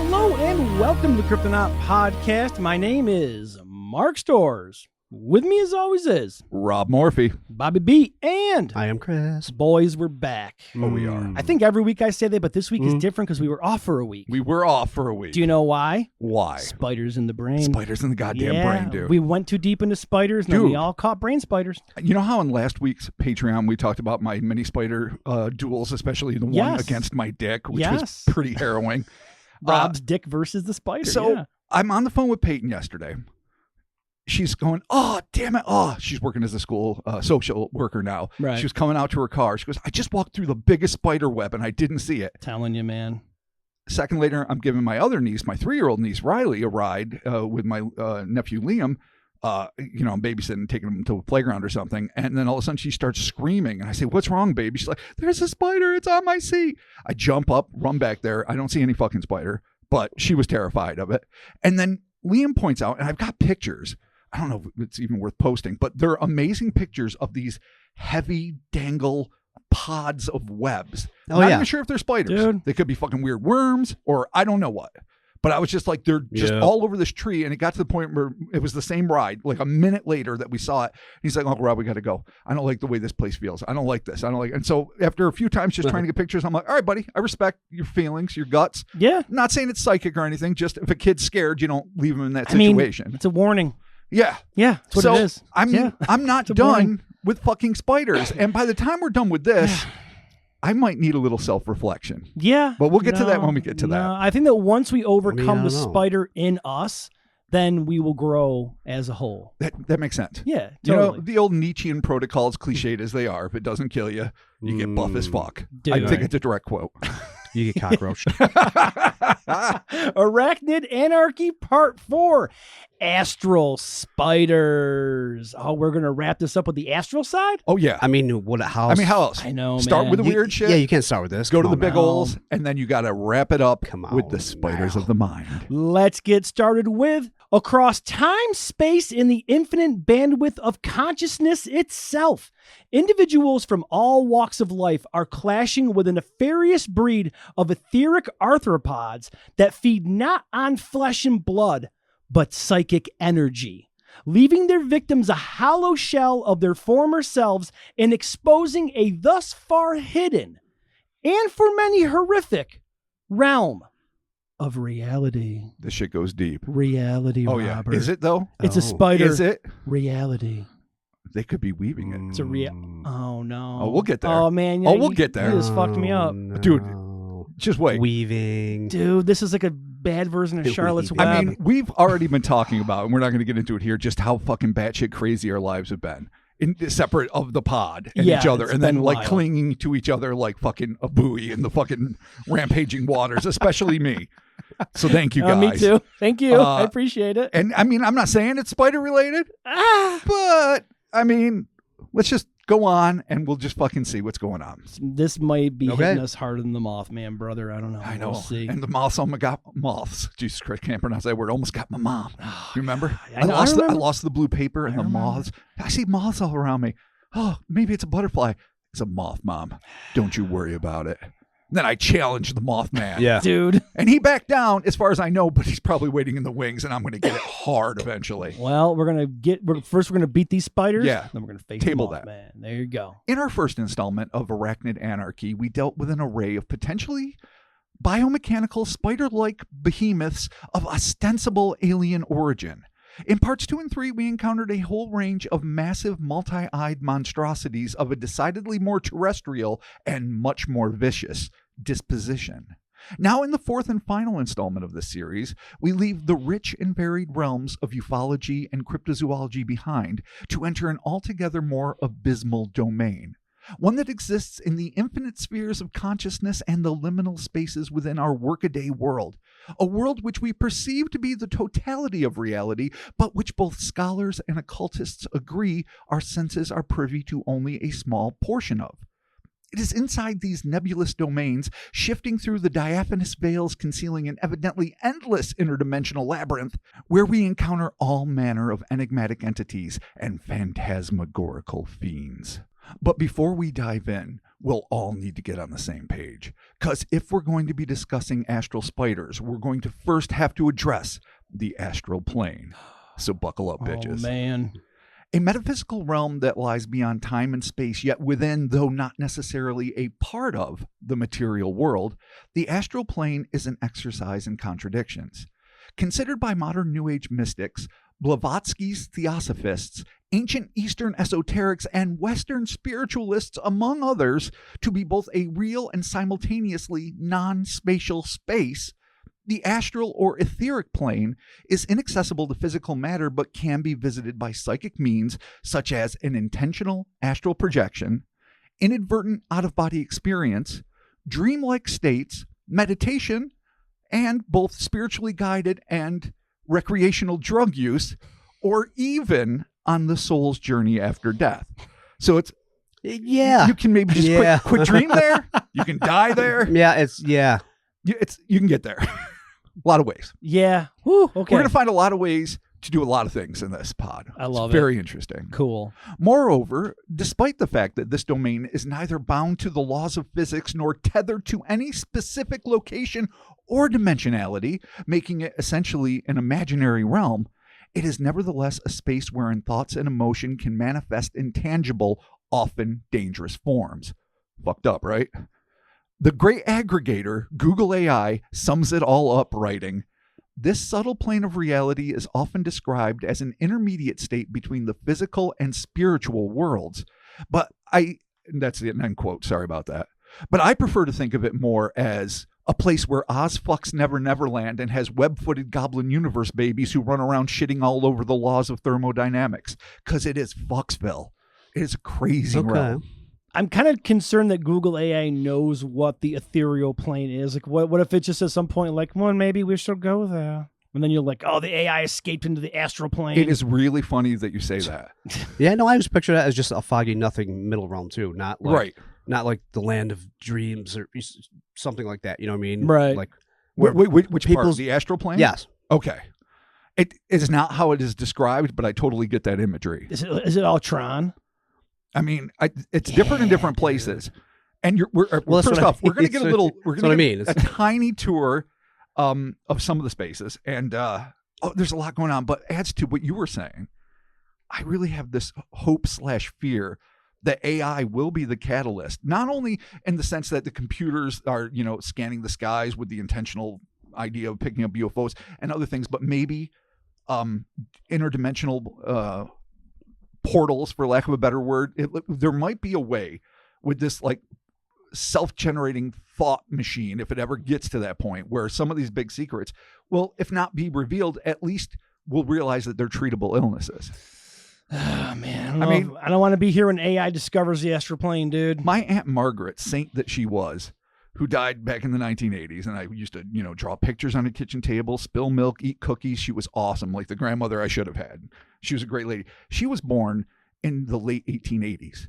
Hello and welcome to the Cryptonaut podcast. My name is Mark Storrs. With me as always is Rob Morphy, Bobby B, and I am Chris. Boys, we're back. Oh, we are. I think every week I say that, but this week is different because we were off for a week. We were off for a week. Do you know why? Why? Spiders in the brain. Spiders in the goddamn brain, dude. We went too deep into spiders, and then we all caught brain spiders. You know how in last week's Patreon we talked about my mini spider duels, especially the one against my dick, which was pretty harrowing. Rob's dick versus the spider. So I'm on the phone with Peyton yesterday. She's going, oh, damn it. Oh, she's working as a school social worker now. Right. She was coming out to her car. She goes, I just walked through the biggest spider web and I didn't see it. Telling you, man. A second later, I'm giving my other niece, my 3-year-old niece, Riley, a ride with my nephew, Liam. I'm babysitting, taking him to a playground or something. And then all of a sudden she starts screaming. And I say, what's wrong, baby? She's like, there's a spider. It's on my seat. I jump up, run back there. I don't see any fucking spider, but she was terrified of it. And then Liam points out, and I've got pictures. I don't know if it's even worth posting, but they're amazing pictures of these heavy dangle pods of webs. I'm not even sure if they're spiders. Dude. They could be fucking weird worms or I don't know what. But I was just like, they're just all over this tree. And it got to the point where it was the same ride, like a minute later that we saw it. He's like, Uncle Rob, we got to go. I don't like the way this place feels. I don't like this. I don't like it. And so after a few times just trying to get pictures, I'm like, all right, buddy, I respect your feelings, your guts. Yeah. Not saying it's psychic or anything. Just if a kid's scared, you don't leave him in that situation. I mean, it's a warning. Yeah. Yeah, that's what it is. I'm not done with fucking spiders. And by the time we're done with this, I might need a little self-reflection. Yeah. But we'll get to that when we get to that. I think that once we overcome the spider in us, then we will grow as a whole. That makes sense. Yeah, totally. You know, the old Nietzschean protocols, cliched as they are, if it doesn't kill you, you get buff as fuck. Dude. I think it's a direct quote. You get cockroached. Arachnid Anarchy Part 4. Astral spiders. Oh, we're going to wrap this up with the astral side? Oh, yeah. I mean, how else? I know, Start man. with the weird shit. Yeah, you can't start with this. Go to the Come big on. holes, and then you got to wrap it up with the on spiders now. of the mind. Let's get started with across time, space, and the infinite bandwidth of consciousness itself. Individuals from all walks of life are clashing with a nefarious breed of etheric arthropods that feed not on flesh and blood, but psychic energy, leaving their victims a hollow shell of their former selves and exposing a thus far hidden, and for many horrific, realm of reality. This shit goes deep. Reality, Oh, Robert. yeah. Is it, though? It's a spider. Is it? Reality. They could be weaving it. It's a Oh, no. Oh, we'll get there. Oh, man. Yeah, we'll get there. You just fucked me up. Dude, just wait. Weaving. Dude, this is like a bad version of Charlotte's Web. I mean, we've already been talking about, and we're not going to get into it here, just how fucking batshit crazy our lives have been. Separate of the pod and each other, and then like wild. clinging to each other like fucking a buoy in the fucking rampaging waters, especially me. So thank you guys. Me too. Thank you. I appreciate it. And I mean, I'm not saying it's spider related, but I mean, let's just go on and we'll just fucking see what's going on. This might be hitting us harder than the Mothman, brother. I don't know. I know. We'll see. And the moths almost got moths. Jesus Christ, can't pronounce that word. Almost got my mom. You remember? I lost the blue paper and the moths. I see moths all around me. Oh, maybe it's a butterfly. It's a moth, Mom. Don't you worry about it. Then I challenged the Mothman. Yeah. Dude. And he backed down as far as I know, but he's probably waiting in the wings and I'm going to get it hard eventually. Well, we're going to beat these spiders. Yeah. Then we're going to face Table the Mothman. There you go. In our first installment of Arachnid Anarchy, we dealt with an array of potentially biomechanical spider-like behemoths of ostensible alien origin. In parts 2 and 3, we encountered a whole range of massive multi-eyed monstrosities of a decidedly more terrestrial and much more vicious disposition. Now, in the fourth and final installment of this series, we leave the rich and varied realms of ufology and cryptozoology behind to enter an altogether more abysmal domain. One that exists in the infinite spheres of consciousness and the liminal spaces within our workaday world. A world which we perceive to be the totality of reality, but which both scholars and occultists agree our senses are privy to only a small portion of. It is inside these nebulous domains, shifting through the diaphanous veils concealing an evidently endless interdimensional labyrinth, where we encounter all manner of enigmatic entities and phantasmagorical fiends. But before we dive in, we'll all need to get on the same page. Because if we're going to be discussing astral spiders, we're going to first have to address the astral plane. So buckle up, bitches. Oh, man. A metaphysical realm that lies beyond time and space, yet within, though not necessarily a part of, the material world, the astral plane is an exercise in contradictions. Considered by modern New Age mystics, Blavatsky's theosophists, ancient Eastern esoterics, and Western spiritualists, among others, to be both a real and simultaneously non-spatial space, the astral or etheric plane is inaccessible to physical matter but can be visited by psychic means such as an intentional astral projection, inadvertent out-of-body experience, dreamlike states, meditation, and both spiritually guided and recreational drug use, or even on the soul's journey after death. So it's you can maybe just quit dream there. You can die there. You can get there. A lot of ways. Yeah. Woo, okay. We're going to find a lot of ways to do a lot of things in this pod. I love it. Very interesting. Cool. Moreover, despite the fact that this domain is neither bound to the laws of physics nor tethered to any specific location or dimensionality, making it essentially an imaginary realm, it is nevertheless a space wherein thoughts and emotion can manifest in tangible, often dangerous forms. Fucked up, right? The great aggregator, Google AI, sums it all up, writing, "This subtle plane of reality is often described as an intermediate state between the physical and spiritual worlds. But that's the end quote, sorry about that. But I prefer to think of it more as a place where Oz fucks Never Neverland and has web-footed Goblin Universe babies who run around shitting all over the laws of thermodynamics. Because it is Fucksville. It is a crazy realm." I'm kind of concerned that Google AI knows what the ethereal plane is. Like, what if it just at some point, like, well, maybe we should go there. And then you're like, oh, the AI escaped into the astral plane. It is really funny that you say that. Yeah, no, I was picturing that as just a foggy nothing middle realm too, not like not like the land of dreams or something like that. You know what I mean? Right. Like, which part? The astral plane? Yes. Okay. It is not how it is described, but I totally get that imagery. Is it all Tron? I mean, it's different in different places. And first off, we're going to get a little. We're going to get a tiny tour of some of the spaces, and there's a lot going on. But adds to what you were saying, I really have this hope/fear that AI will be the catalyst, not only in the sense that the computers are, scanning the skies with the intentional idea of picking up UFOs and other things, but maybe interdimensional portals, for lack of a better word. There might be a way with this like self-generating thought machine, if it ever gets to that point, where some of these big secrets will, if not be revealed, at least we'll realize that they're treatable illnesses. Oh, man. I don't want to be here when AI discovers the astral plane, dude. My Aunt Margaret, saint that she was, who died back in the 1980s, and I used to, draw pictures on the kitchen table, spill milk, eat cookies. She was awesome, like the grandmother I should have had. She was a great lady. She was born in the late 1880s.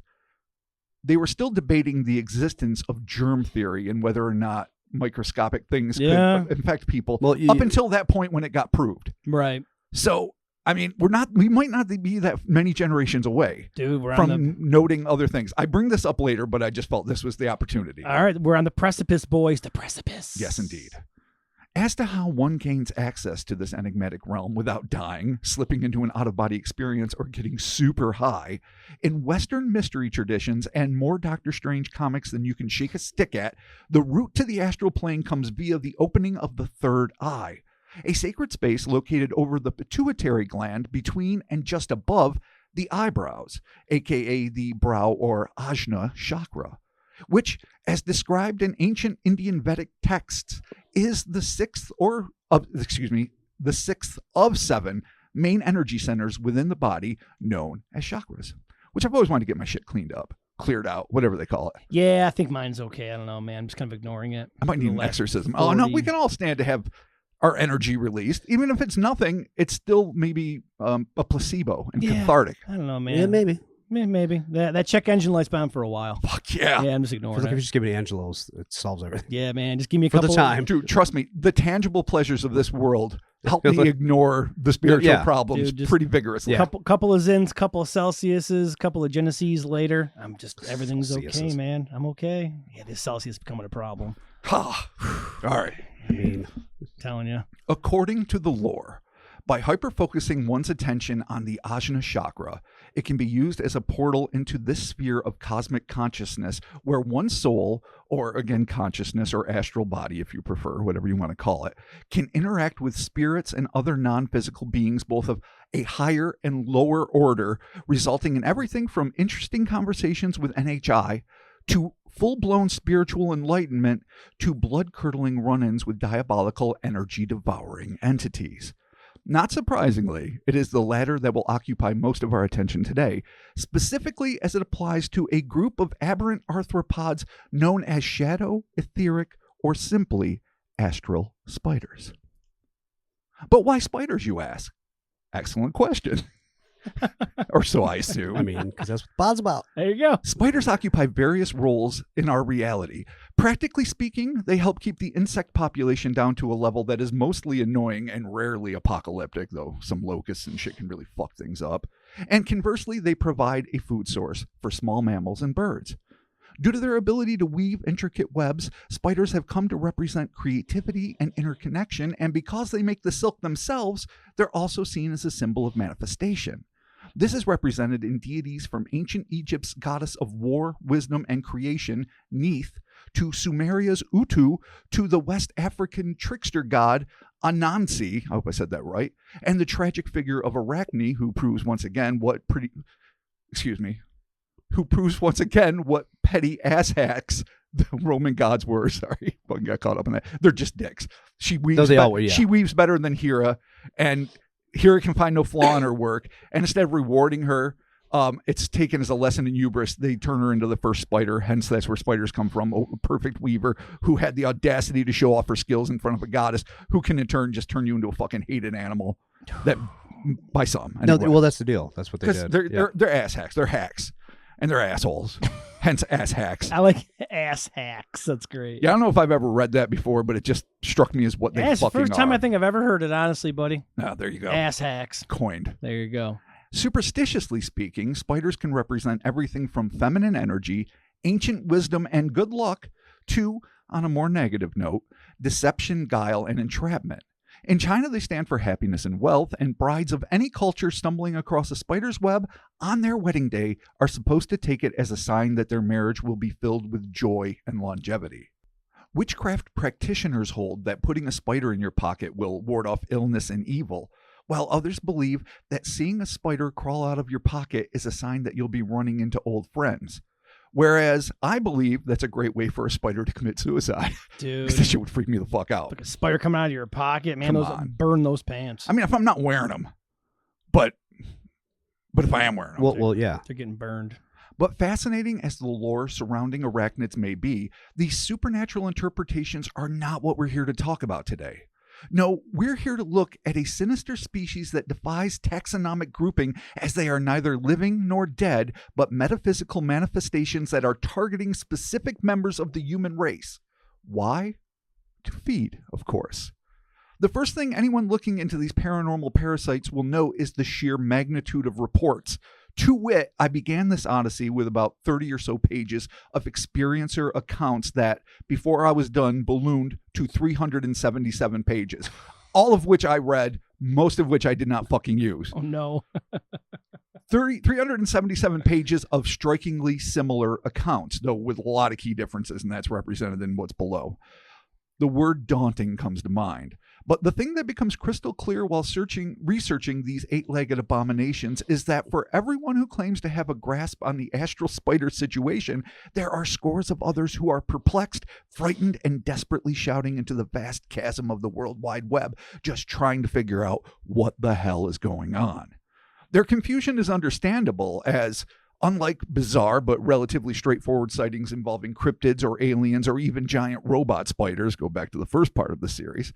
They were still debating the existence of germ theory and whether or not microscopic things could infect people up until that point when it got proved. Right. So, I mean, we might not be that many generations away, dude, from noting other things. I bring this up later, but I just felt this was the opportunity. All right, we're on the precipice, boys. The precipice. Yes, indeed. As to how one gains access to this enigmatic realm without dying, slipping into an out-of-body experience, or getting super high, in Western mystery traditions and more Doctor Strange comics than you can shake a stick at, the route to the astral plane comes via the opening of the third eye, a sacred space located over the pituitary gland between and just above the eyebrows, aka the brow or ajna chakra, which, as described in ancient Indian Vedic texts, is the sixth of 7 main energy centers within the body known as chakras, which I've always wanted to get my shit cleared out, whatever they call it. Yeah, I think mine's okay. I don't know, man. I'm just kind of ignoring it. I might need an exorcism. Oh, no, we can all stand to have our energy released. Even if it's nothing, it's still maybe a placebo and cathartic. I don't know, man. Yeah, maybe. Maybe. That check engine light's bound for a while. Fuck yeah. Yeah, I'm just ignoring I feel like it. if you just give me Angelo's, it solves everything. Yeah, man. Just give me a for couple the time. Dude, trust me, the tangible pleasures of this world help me ignore the spiritual problems Dude, pretty vigorously. Couple of Zins, couple of Celsiuses, couple of Genesees later. Everything's okay, man. I'm okay. Yeah, this Celsius is becoming a problem. All right. I mean, telling you. According to the lore, by hyper-focusing one's attention on the Ajna chakra, it can be used as a portal into this sphere of cosmic consciousness where one's soul, or again, consciousness or astral body, if you prefer, whatever you want to call it, can interact with spirits and other non-physical beings, both of a higher and lower order, resulting in everything from interesting conversations with NHI to full-blown spiritual enlightenment to blood-curdling run-ins with diabolical energy-devouring entities. Not surprisingly, it is the latter that will occupy most of our attention today, specifically as it applies to a group of aberrant arthropods known as shadow, etheric, or simply astral spiders. But why spiders, you ask? Excellent question. Or so I assume. I mean, because that's what pod's about. There you go. Spiders occupy various roles in our reality. Practically speaking, they help keep the insect population down to a level that is mostly annoying and rarely apocalyptic, though some locusts and shit can really fuck things up. And conversely, they provide a food source for small mammals and birds. Due to their ability to weave intricate webs, spiders have come to represent creativity and interconnection, and because they make the silk themselves, they're also seen as a symbol of manifestation. This is represented in deities from ancient Egypt's goddess of war, wisdom, and creation, Neith, to Sumeria's Utu, to the West African trickster god Anansi, I hope I said that right, and the tragic figure of Arachnid, who proves once again what petty asshacks the Roman gods were. Sorry, I got caught up in that. They're just dicks. She weaves better than Hera, and Hera can find no flaw in her work. And instead of rewarding her, it's taken as a lesson in hubris. They turn her into the first spider. Hence, that's where spiders come from. A perfect weaver who had the audacity to show off her skills in front of a goddess who can in turn just turn you into a fucking hated animal. That by some. Anyway. No, well, that's the deal. That's what they did. They're ass hacks. They're hacks. And they're assholes. Hence ass hacks. I like ass hacks. That's great. Yeah, I don't know if I've ever read that before, but it just struck me as what they fucking are. First time I think I've ever heard it, honestly, buddy. Oh, there you go. Ass hacks. Coined. There you go. Superstitiously speaking, spiders can represent everything from feminine energy, ancient wisdom, and good luck to, on a more negative note, deception, guile, and entrapment. In China, they stand for happiness and wealth, and brides of any culture stumbling across a spider's web on their wedding day are supposed to take it as a sign that their marriage will be filled with joy and longevity. Witchcraft practitioners hold that putting a spider in your pocket will ward off illness and evil, while others believe that seeing a spider crawl out of your pocket is a sign that you'll be running into old friends. Whereas I believe that's a great way for a spider to commit suicide. Dude. Because that shit would freak me the fuck out. Like a spider coming out of your pocket, man. Burn those pants. I mean, if I'm not wearing them, but if I am wearing them. Well, yeah. They're getting burned. But fascinating as the lore surrounding arachnids may be, these supernatural interpretations are not what we're here to talk about today. No, we're here to look at a sinister species that defies taxonomic grouping, as they are neither living nor dead, but metaphysical manifestations that are targeting specific members of the human race. Why? To feed, of course. The first thing anyone looking into these paranormal parasites will know is the sheer magnitude of reports. To wit, I began this odyssey with about 30 or so pages of experiencer accounts that, before I was done, ballooned to 377 pages. All of which I read, most of which I did not fucking use. Oh, no. 377 pages of strikingly similar accounts, though with a lot of key differences, and that's represented in what's below. The word daunting comes to mind. But the thing that becomes crystal clear while researching these eight-legged abominations is that for everyone who claims to have a grasp on the astral spider situation, there are scores of others who are perplexed, frightened, and desperately shouting into the vast chasm of the World Wide Web, just trying to figure out what the hell is going on. Their confusion is understandable, as unlike bizarre but relatively straightforward sightings involving cryptids or aliens or even giant robot spiders, go back to the first part of the series,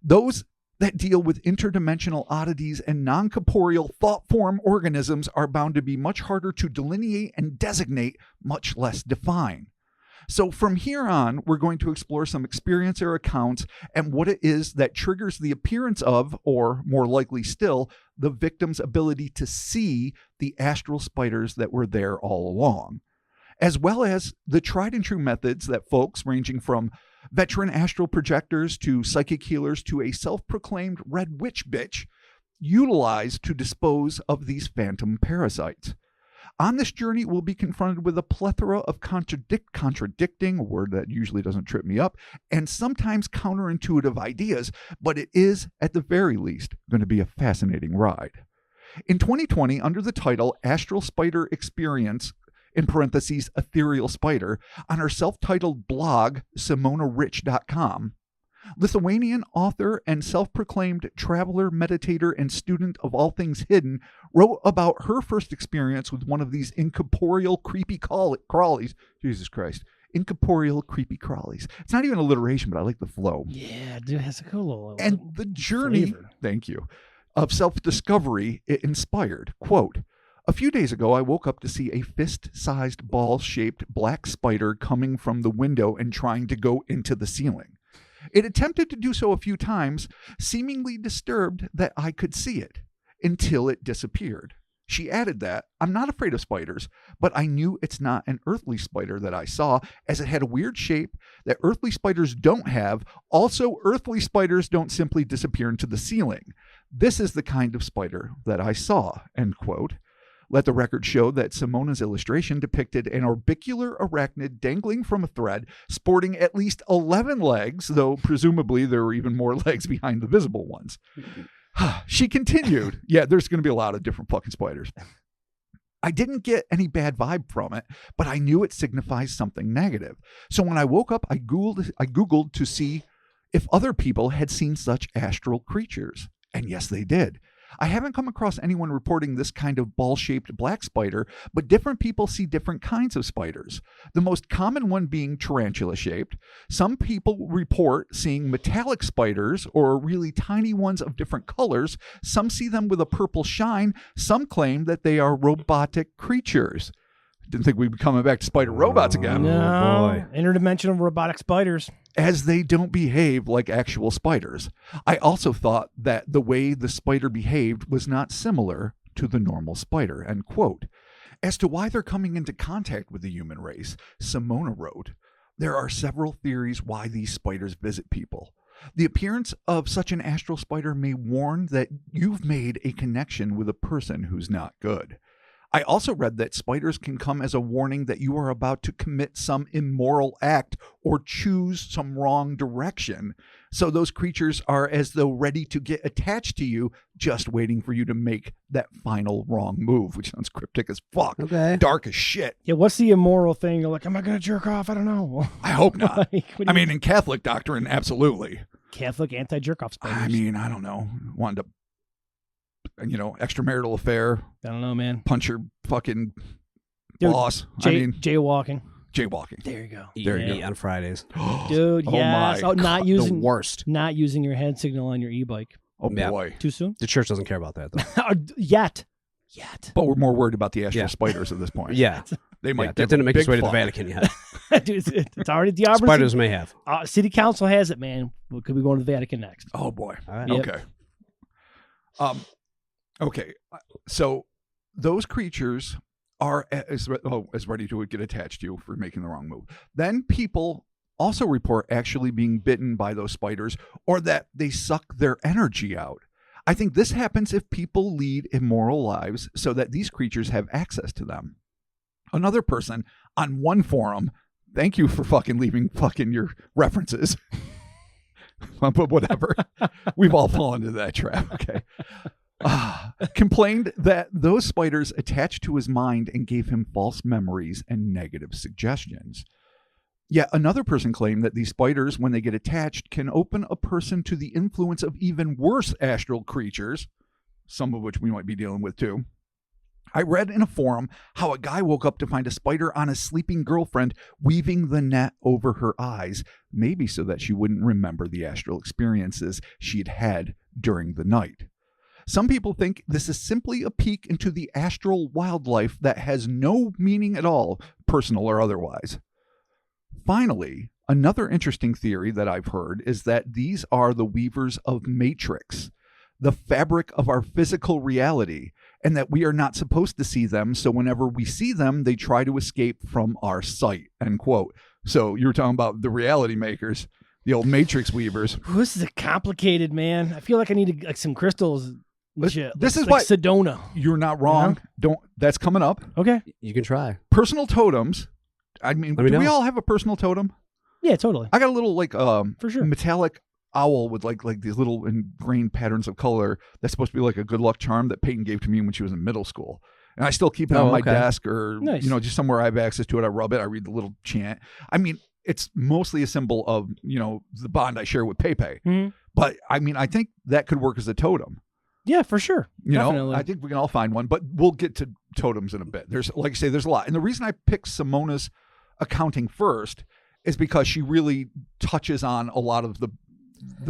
those that deal with interdimensional oddities and non-corporeal thought-form organisms are bound to be much harder to delineate and designate, much less define. So from here on, we're going to explore some experiencer accounts and what it is that triggers the appearance of, or more likely still, the victim's ability to see the astral spiders that were there all along, as well as the tried and true methods that folks ranging from veteran astral projectors to psychic healers to a self-proclaimed red witch bitch utilize to dispose of these phantom parasites. On this journey, we'll be confronted with a plethora of contradicting, a word that usually doesn't trip me up, and sometimes counterintuitive ideas, but it is, at the very least, going to be a fascinating ride. In 2020, under the title Astral Spider Experience, in parentheses, Ethereal Spider, on her self-titled blog, simonarich.com, Lithuanian author and self-proclaimed traveler, meditator, and student of all things hidden wrote about her first experience with one of these incorporeal creepy crawlies. Jesus Christ. Incorporeal creepy crawlies. It's not even alliteration, but I like the flow. Yeah, dude, it has a cool little And the journey, flavor. Thank you, of self-discovery it inspired. Quote, "A few days ago, I woke up to see a fist-sized ball-shaped black spider coming from the window and trying to go into the ceiling. It attempted to do so a few times, seemingly disturbed that I could see it, until it disappeared. She added that, I'm not afraid of spiders, but I knew it's not an earthly spider that I saw, as it had a weird shape that earthly spiders don't have. Also, earthly spiders don't simply disappear into the ceiling. This is the kind of spider that I saw," end quote. Let the record show that Simona's illustration depicted an orbicular arachnid dangling from a thread, sporting at least 11 legs, though presumably there were even more legs behind the visible ones. She continued, yeah, there's going to be a lot of different fucking spiders. "I didn't get any bad vibe from it, but I knew it signifies something negative. So when I woke up, I Googled to see if other people had seen such astral creatures. And yes, they did. I haven't come across anyone reporting this kind of ball-shaped black spider, but different people see different kinds of spiders. The most common one being tarantula-shaped. Some people report seeing metallic spiders or really tiny ones of different colors. Some see them with a purple shine. Some claim that they are robotic creatures." Didn't think we'd be coming back to spider robots again. No, interdimensional robotic spiders. "As they don't behave like actual spiders. I also thought that the way the spider behaved was not similar to the normal spider," end quote. As to why they're coming into contact with the human race, Simona wrote, "There are several theories why these spiders visit people. The appearance of such an astral spider may warn that you've made a connection with a person who's not good. I also read that spiders can come as a warning that you are about to commit some immoral act or choose some wrong direction. So those creatures are as though ready to get attached to you, just waiting for you to make that final wrong move," which sounds cryptic as fuck. Okay. Dark as shit. Yeah, what's the immoral thing? You're like, am I going to jerk off? I don't know. I hope not. Like, what do I you- mean, in Catholic doctrine, absolutely. Catholic anti-jerk-off spiders. I mean, I don't know. Wanted to, extramarital affair, I don't know, man. punch your fucking Dude, boss. Jaywalking. Jaywalking. There you go. There you Eat on Fridays. Dude, Oh yes. my Oh, not God, using The worst. not using your hand signal on your e-bike. Oh Yeah. boy. Too soon? The church doesn't care about that, though. Yet. But we're more worried about the astral Yeah. spiders at this point. Yeah. They might. Yeah, that give didn't a make its big way to the fuck. Vatican yet. Dude, it's already at the Auburn Spiders may have. City Council has it, man. We could be going to the Vatican next. Oh boy. All right. Yep. Okay. Okay. So those creatures are as ready to get attached to you for making the wrong move. Then people also report actually being bitten by those spiders, or that they suck their energy out. I think this happens if people lead immoral lives so that these creatures have access to them. Another person on one forum, thank you for fucking leaving fucking your references. But whatever. We've all fallen into that trap. Okay. Complained that those spiders attached to his mind and gave him false memories and negative suggestions. Yet another person claimed that these spiders, when they get attached, can open a person to the influence of even worse astral creatures, some of which we might be dealing with too. I read in a forum how a guy woke up to find a spider on his sleeping girlfriend, weaving the net over her eyes, maybe so that she wouldn't remember the astral experiences she had had during the night. Some people think this is simply a peek into the astral wildlife that has no meaning at all, personal or otherwise. finally, another interesting theory that I've heard is that these are the weavers of matrix, the fabric of our physical reality, and that we are not supposed to see them. So whenever we see them, they try to escape from our sight, end quote. So you were talking about the reality makers, the old matrix weavers. This is a complicated, man. I feel like I need like some crystals. Shit. This is like why Sedona. You're not wrong. That's coming up. Okay. You can try. Personal totems. I mean, do we all have a personal totem? Yeah, totally. I got a little like for sure metallic owl with like these little ingrained patterns of color that's supposed to be like a good luck charm that Peyton gave to me when she was in middle school. And I still keep it on my desk or just somewhere I have access to it. I rub it, I read the little chant. I mean, it's mostly a symbol of, the bond I share with Pepe. Mm-hmm. But I mean, I think that could work as a totem. Yeah, for sure. Definitely. I think we can all find one, but we'll get to totems in a bit. There's, like I say, there's a lot. And the reason I picked Simona's accounting first is because she really touches on a lot of the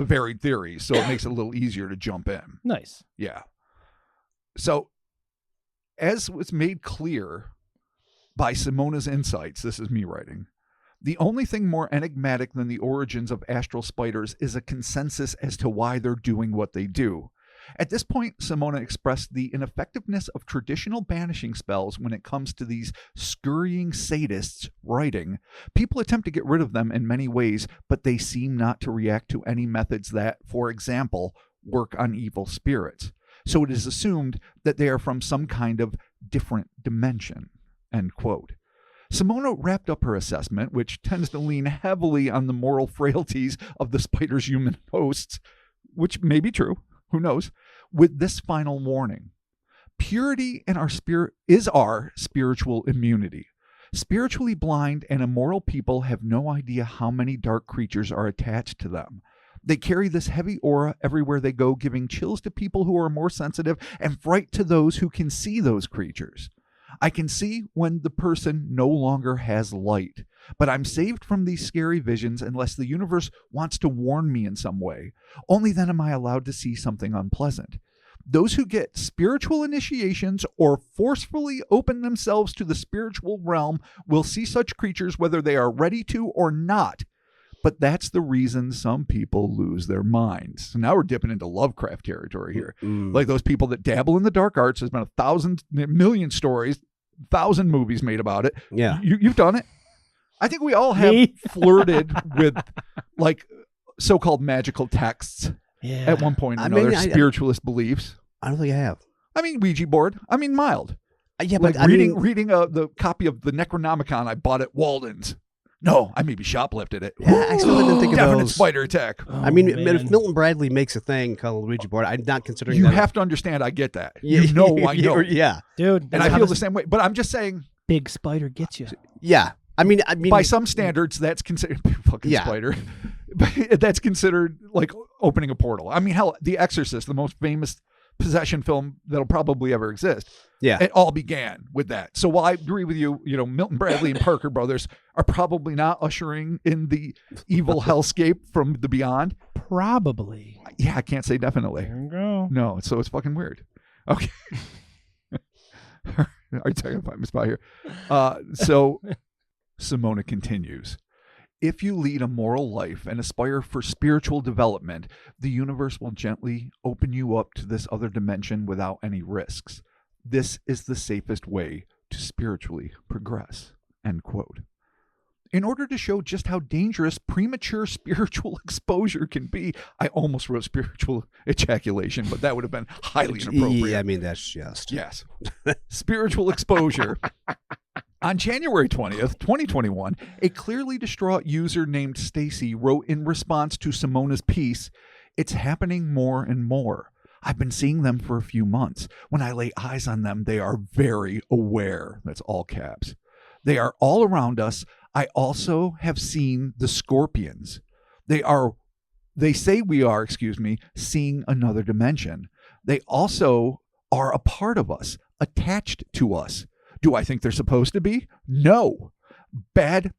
varied theories. So it makes it a little easier to jump in. Nice. Yeah. So as was made clear by Simona's insights, this is me writing, the only thing more enigmatic than the origins of astral spiders is a consensus as to why they're doing what they do. At this point, Simona expressed the ineffectiveness of traditional banishing spells when it comes to these scurrying sadists, writing, people attempt to get rid of them in many ways, but they seem not to react to any methods that, for example, work on evil spirits. So it is assumed that they are from some kind of different dimension, end quote. Simona wrapped up her assessment, which tends to lean heavily on the moral frailties of the spider's human hosts, which may be true, who knows, with this final warning. Purity in our spirit is our spiritual immunity. Spiritually blind and immoral people have no idea how many dark creatures are attached to them. They carry this heavy aura everywhere they go, giving chills to people who are more sensitive and fright to those who can see those creatures. I can see when the person no longer has light, but I'm saved from these scary visions unless the universe wants to warn me in some way. Only then am I allowed to see something unpleasant. Those who get spiritual initiations or forcefully open themselves to the spiritual realm will see such creatures whether they are ready to or not. But that's the reason some people lose their minds. So now we're dipping into Lovecraft territory here. Like those people that dabble in the dark arts. There's been a million stories, 1,000 movies made about it. Yeah. You've done it. I think we all have flirted with like so-called magical texts at one point or another, spiritualist beliefs. I don't think I have. I mean, Ouija board. I mean, mild. Yeah, like but reading the copy of the Necronomicon I bought at Walden's. No, I maybe shoplifted it. Yeah, I still didn't think of Definite those. spider attack. I mean, if Milton Bradley makes a thing called Ouija board, I'm not considering you that. You have to understand, I get that. You know, I know. Yeah. Dude. And I feel the same way. But I'm just saying. Big spider gets you. Yeah. I mean, by some standards, that's considered fucking spider. That's considered like opening a portal. I mean, hell, The Exorcist, the most famous possession film that'll probably ever exist. Yeah. It all began with that. So while I agree with you, Milton Bradley and Parker Brothers are probably not ushering in the evil hellscape from the beyond. Probably. Yeah, I can't say definitely. There you go. No, so it's fucking weird. Okay. Are you talking about my spot here? So Simona continues. If you lead a moral life and aspire for spiritual development, the universe will gently open you up to this other dimension without any risks. This is the safest way to spiritually progress. End quote. In order to show just how dangerous premature spiritual exposure can be, I almost wrote spiritual ejaculation, but that would have been highly inappropriate. Yeah, I mean, that's just... Yes. Spiritual exposure. On January 20th, 2021, a clearly distraught user named Stacy wrote in response to Simona's piece, "It's happening more and more. I've been seeing them for a few months. When I lay eyes on them, they are very aware." That's all caps. "They are all around us. I also have seen the scorpions. They say we are, seeing another dimension. They also are a part of us, attached to us. Do I think they're supposed to be? No. Bad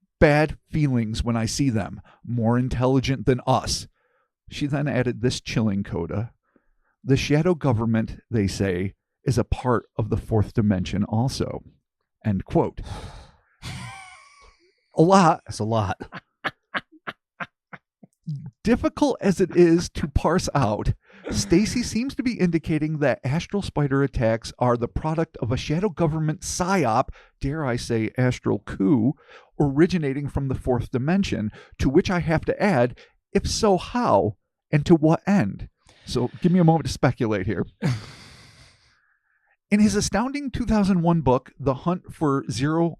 feelings when I see them. More intelligent than us." She then added this chilling coda. "The shadow government, they say, is a part of the fourth dimension also." End quote. A lot. That's a lot. Difficult as it is to parse out, Stacy seems to be indicating that astral spider attacks are the product of a shadow government psyop, dare I say astral coup, originating from the fourth dimension, to which I have to add, if so, how, and to what end? So give me a moment to speculate here. In his astounding 2001 book, The Hunt for Zero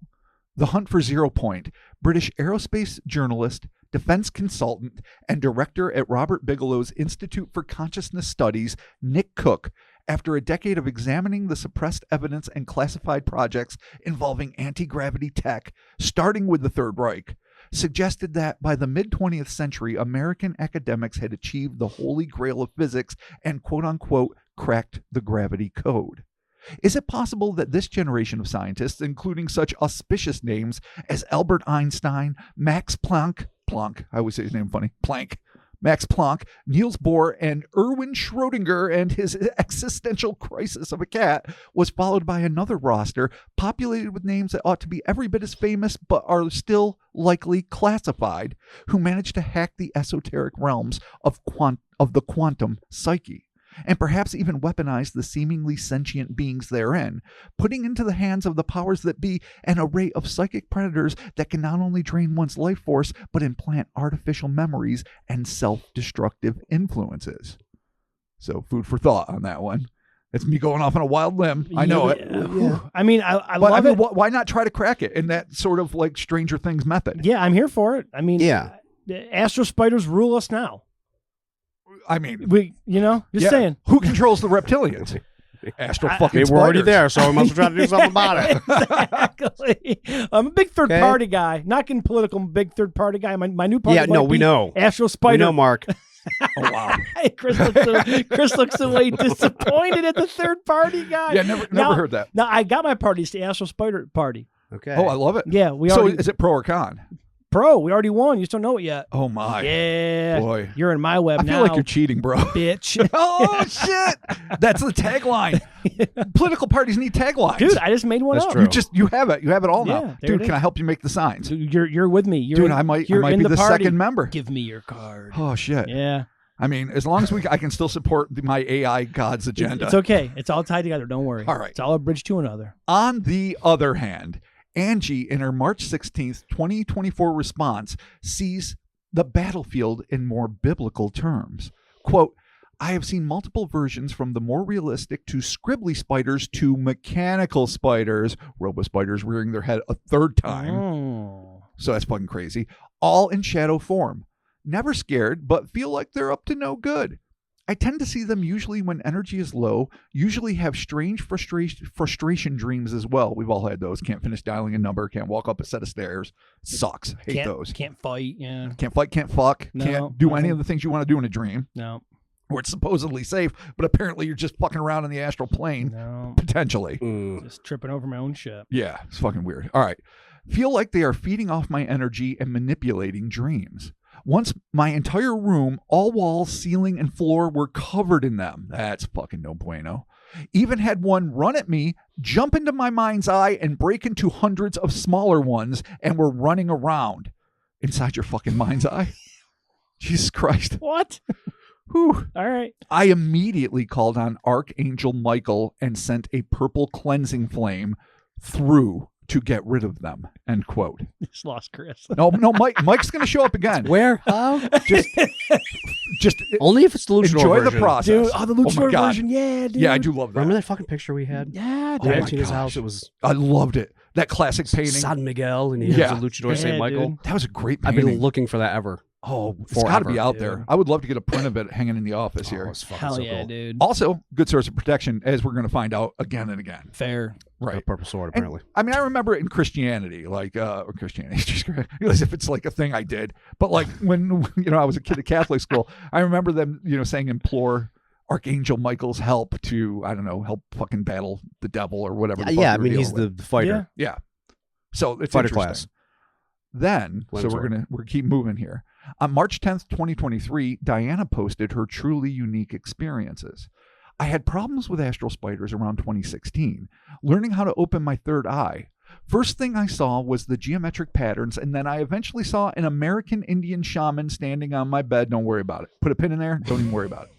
Point, British aerospace journalist, defense consultant, and director at Robert Bigelow's Institute for Consciousness Studies, Nick Cook, after a decade of examining the suppressed evidence and classified projects involving anti-gravity tech, starting with the Third Reich, suggested that by the mid-20th century, American academics had achieved the holy grail of physics and quote-unquote cracked the gravity code. Is it possible that this generation of scientists, including such auspicious names as Albert Einstein, Max Planck, I always say his name funny, Max Planck, Niels Bohr, and Erwin Schrödinger and his existential crisis of a cat, was followed by another roster populated with names that ought to be every bit as famous but are still likely classified, who managed to hack the esoteric realms of the quantum psyche, and perhaps even weaponize the seemingly sentient beings therein, putting into the hands of the powers that be an array of psychic predators that can not only drain one's life force, but implant artificial memories and self-destructive influences. So food for thought on that one. It's me going off on a wild limb. I know it. Yeah. I mean, I love it. Why not try to crack it in that sort of like Stranger Things method? Yeah, I'm here for it. I mean, yeah. Astral spiders rule us now. I mean, just saying. Who controls the reptilians? Astral fucking spiders. We're already there, so we must try to do something about it. Exactly. I'm a big third party guy. Not getting political. I'm a big third party guy. My new party. Yeah, no, we know. Astral spider. We know, Mark. Oh wow. Chris looks away disappointed at the third party guy. Yeah, never heard that. No, I got my party. It's the Astral Spider party. Okay. Oh, I love it. Yeah, So is it pro or con? Pro. We already won. You just don't know it yet. Oh my. Yeah. Boy. You're in my web now. I feel like you're cheating, bro. Bitch. Oh shit. That's the tagline. Political parties need taglines. Dude, I just made one That's up. true. You have it. You have it all Yeah, now. there Dude, it can I is. help you make the signs? You're with me. Dude, I might be the party. second member. Give me your card. Oh shit. Yeah. I mean, as long as I can still support my AI God's agenda. It's okay. It's all tied together. Don't worry. All right. It's all a bridge to another. On the other hand, Angie, in her March 16th, 2024 response, sees the battlefield in more biblical terms. Quote, I have seen multiple versions from the more realistic to scribbly spiders to mechanical spiders, robo-spiders rearing their head a third time. Oh. So that's fucking crazy. All in shadow form. Never scared, but feel like they're up to no good. I tend to see them usually when energy is low, usually have strange frustration dreams as well. We've all had those. Can't finish dialing a number, can't walk up a set of stairs. Sucks. Hate those. Can't fight, yeah. Can't fight, can't fuck, No, can't do any nothing. of the things you want to do in a dream. No. Where it's supposedly safe, but apparently you're just fucking around in the astral plane. No. Potentially. Just tripping over my own shit. Yeah, it's fucking weird. All right. Feel like they are feeding off my energy and manipulating dreams. Once my entire room, all walls, ceiling, and floor were covered in them. That's fucking no bueno. Even had one run at me, jump into my mind's eye, and break into hundreds of smaller ones, and were running around inside your fucking mind's eye. Jesus Christ. What? Whew. All right. I immediately called on Archangel Michael and sent a purple cleansing flame through to get rid of them. End quote. Just lost Chris. No, Mike's going to show up again. Where? How? Just Only if it's the luchador enjoy version. the process. Dude, the my luchador God. version. Yeah, dude. Yeah, I do love that. Remember that fucking picture we had? Yeah, Oh dude. my Dancing in his gosh. house. It was I loved it. That classic painting. San Miguel, and he Yeah. has a luchador Yeah, St. Michael. dude. That was a great I've painting. been looking for that ever. Oh, it's got to be forever. out Yeah. there. I would love to get a print of it hanging in the office Oh, here. it's fucking Hell so yeah, cool. dude. Also, good source of protection, as we're going to find out again and again. Fair. A Right. purple sword, And, apparently. I mean, I remember it in Christianity, like, or Christianity, just realize if it's like a thing I did. But like when, I was a kid at Catholic school, I remember them, saying implore Archangel Michael's help to, I don't know, help fucking battle the devil or whatever. the fuck Yeah, I we were mean, he's dealing with. the fighter. Yeah. So it's Fighter interesting. class. Then, so Lens we're gonna keep moving here. On March 10th, 2023, Diana posted her truly unique experiences. I had problems with astral spiders around 2016, learning how to open my third eye. First thing I saw was the geometric patterns, and then I eventually saw an American Indian shaman standing on my bed. Don't worry about it. Put a pin in there. Don't even worry about it.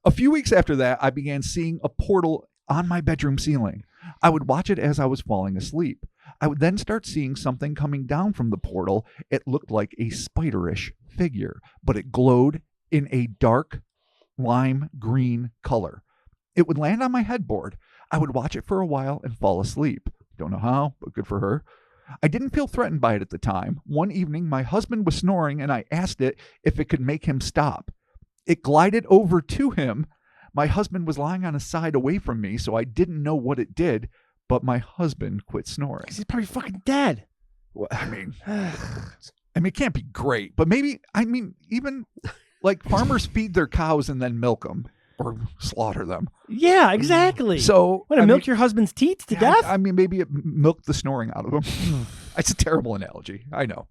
A few weeks after that, I began seeing a portal on my bedroom ceiling. I would watch it as I was falling asleep. I would then start seeing something coming down from the portal. It looked like a spiderish figure, but it glowed in a dark lime green color. It would land on my headboard. I would watch it for a while and fall asleep. Don't know how, but good for her. I didn't feel threatened by it at the time. One evening, my husband was snoring, and I asked it if it could make him stop. It glided over to him. My husband was lying on his side away from me, so I didn't know what it did, but my husband quit snoring. He's probably fucking dead. Well, I mean, it can't be great, but maybe, even like farmers feed their cows and then milk them or slaughter them. Yeah, exactly. So, want to milk your husband's teeth to death? I mean, maybe it milked the snoring out of him. It's a terrible analogy. I know.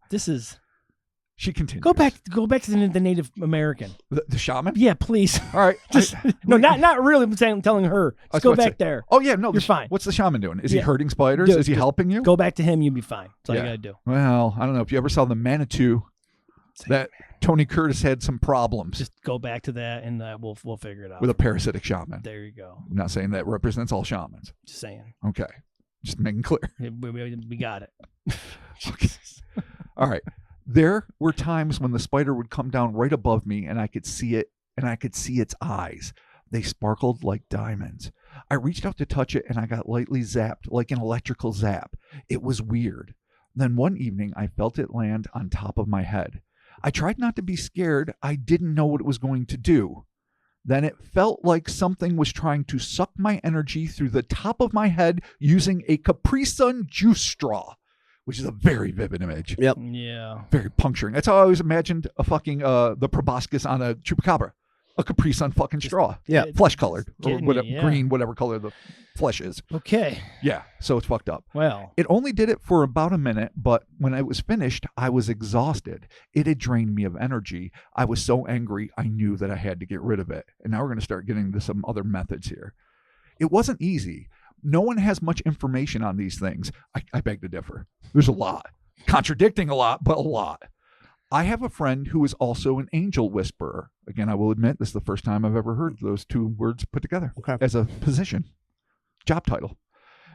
She continues. Go back to the Native American. The shaman? Yeah, please. All right. Not really. I'm telling her. Just go back there. Oh, yeah. No, you're fine. What's the shaman doing? Is he hurting spiders? Is he helping you? Go back to him. You'll be fine. That's all you got to do. Well, I don't know. If you ever saw the Manitou, that Tony Curtis had some problems. Just go back to that, and we'll figure it out. With a parasitic shaman. There you go. I'm not saying that represents all shamans. Just saying. Okay. Just making clear. We got it. Okay. All right. There were times when the spider would come down right above me, and I could see it, and I could see its eyes. They sparkled like diamonds. I reached out to touch it, and I got lightly zapped, like an electrical zap. It was weird. Then one evening, I felt it land on top of my head. I tried not to be scared. I didn't know what it was going to do. Then it felt like something was trying to suck my energy through the top of my head using a Capri Sun juice straw, which is a very vivid image. Yep. Yeah. Very puncturing. That's how I always imagined a fucking, the proboscis on a chupacabra. A Capri Sun fucking straw. Yeah. Flesh colored. Or whatever, yeah. green, whatever color the flesh is. Okay. Yeah. So it's fucked up. Well. It only did it for about a minute, but when it was finished, I was exhausted. It had drained me of energy. I was so angry, I knew that I had to get rid of it. And now we're going to start getting into some other methods here. It wasn't easy. No one has much information on these things. I beg to differ. There's a lot. Contradicting a lot, but a lot. I have a friend who is also an angel whisperer. Again, I will admit, this is the first time I've ever heard those two words put together as a position, job title.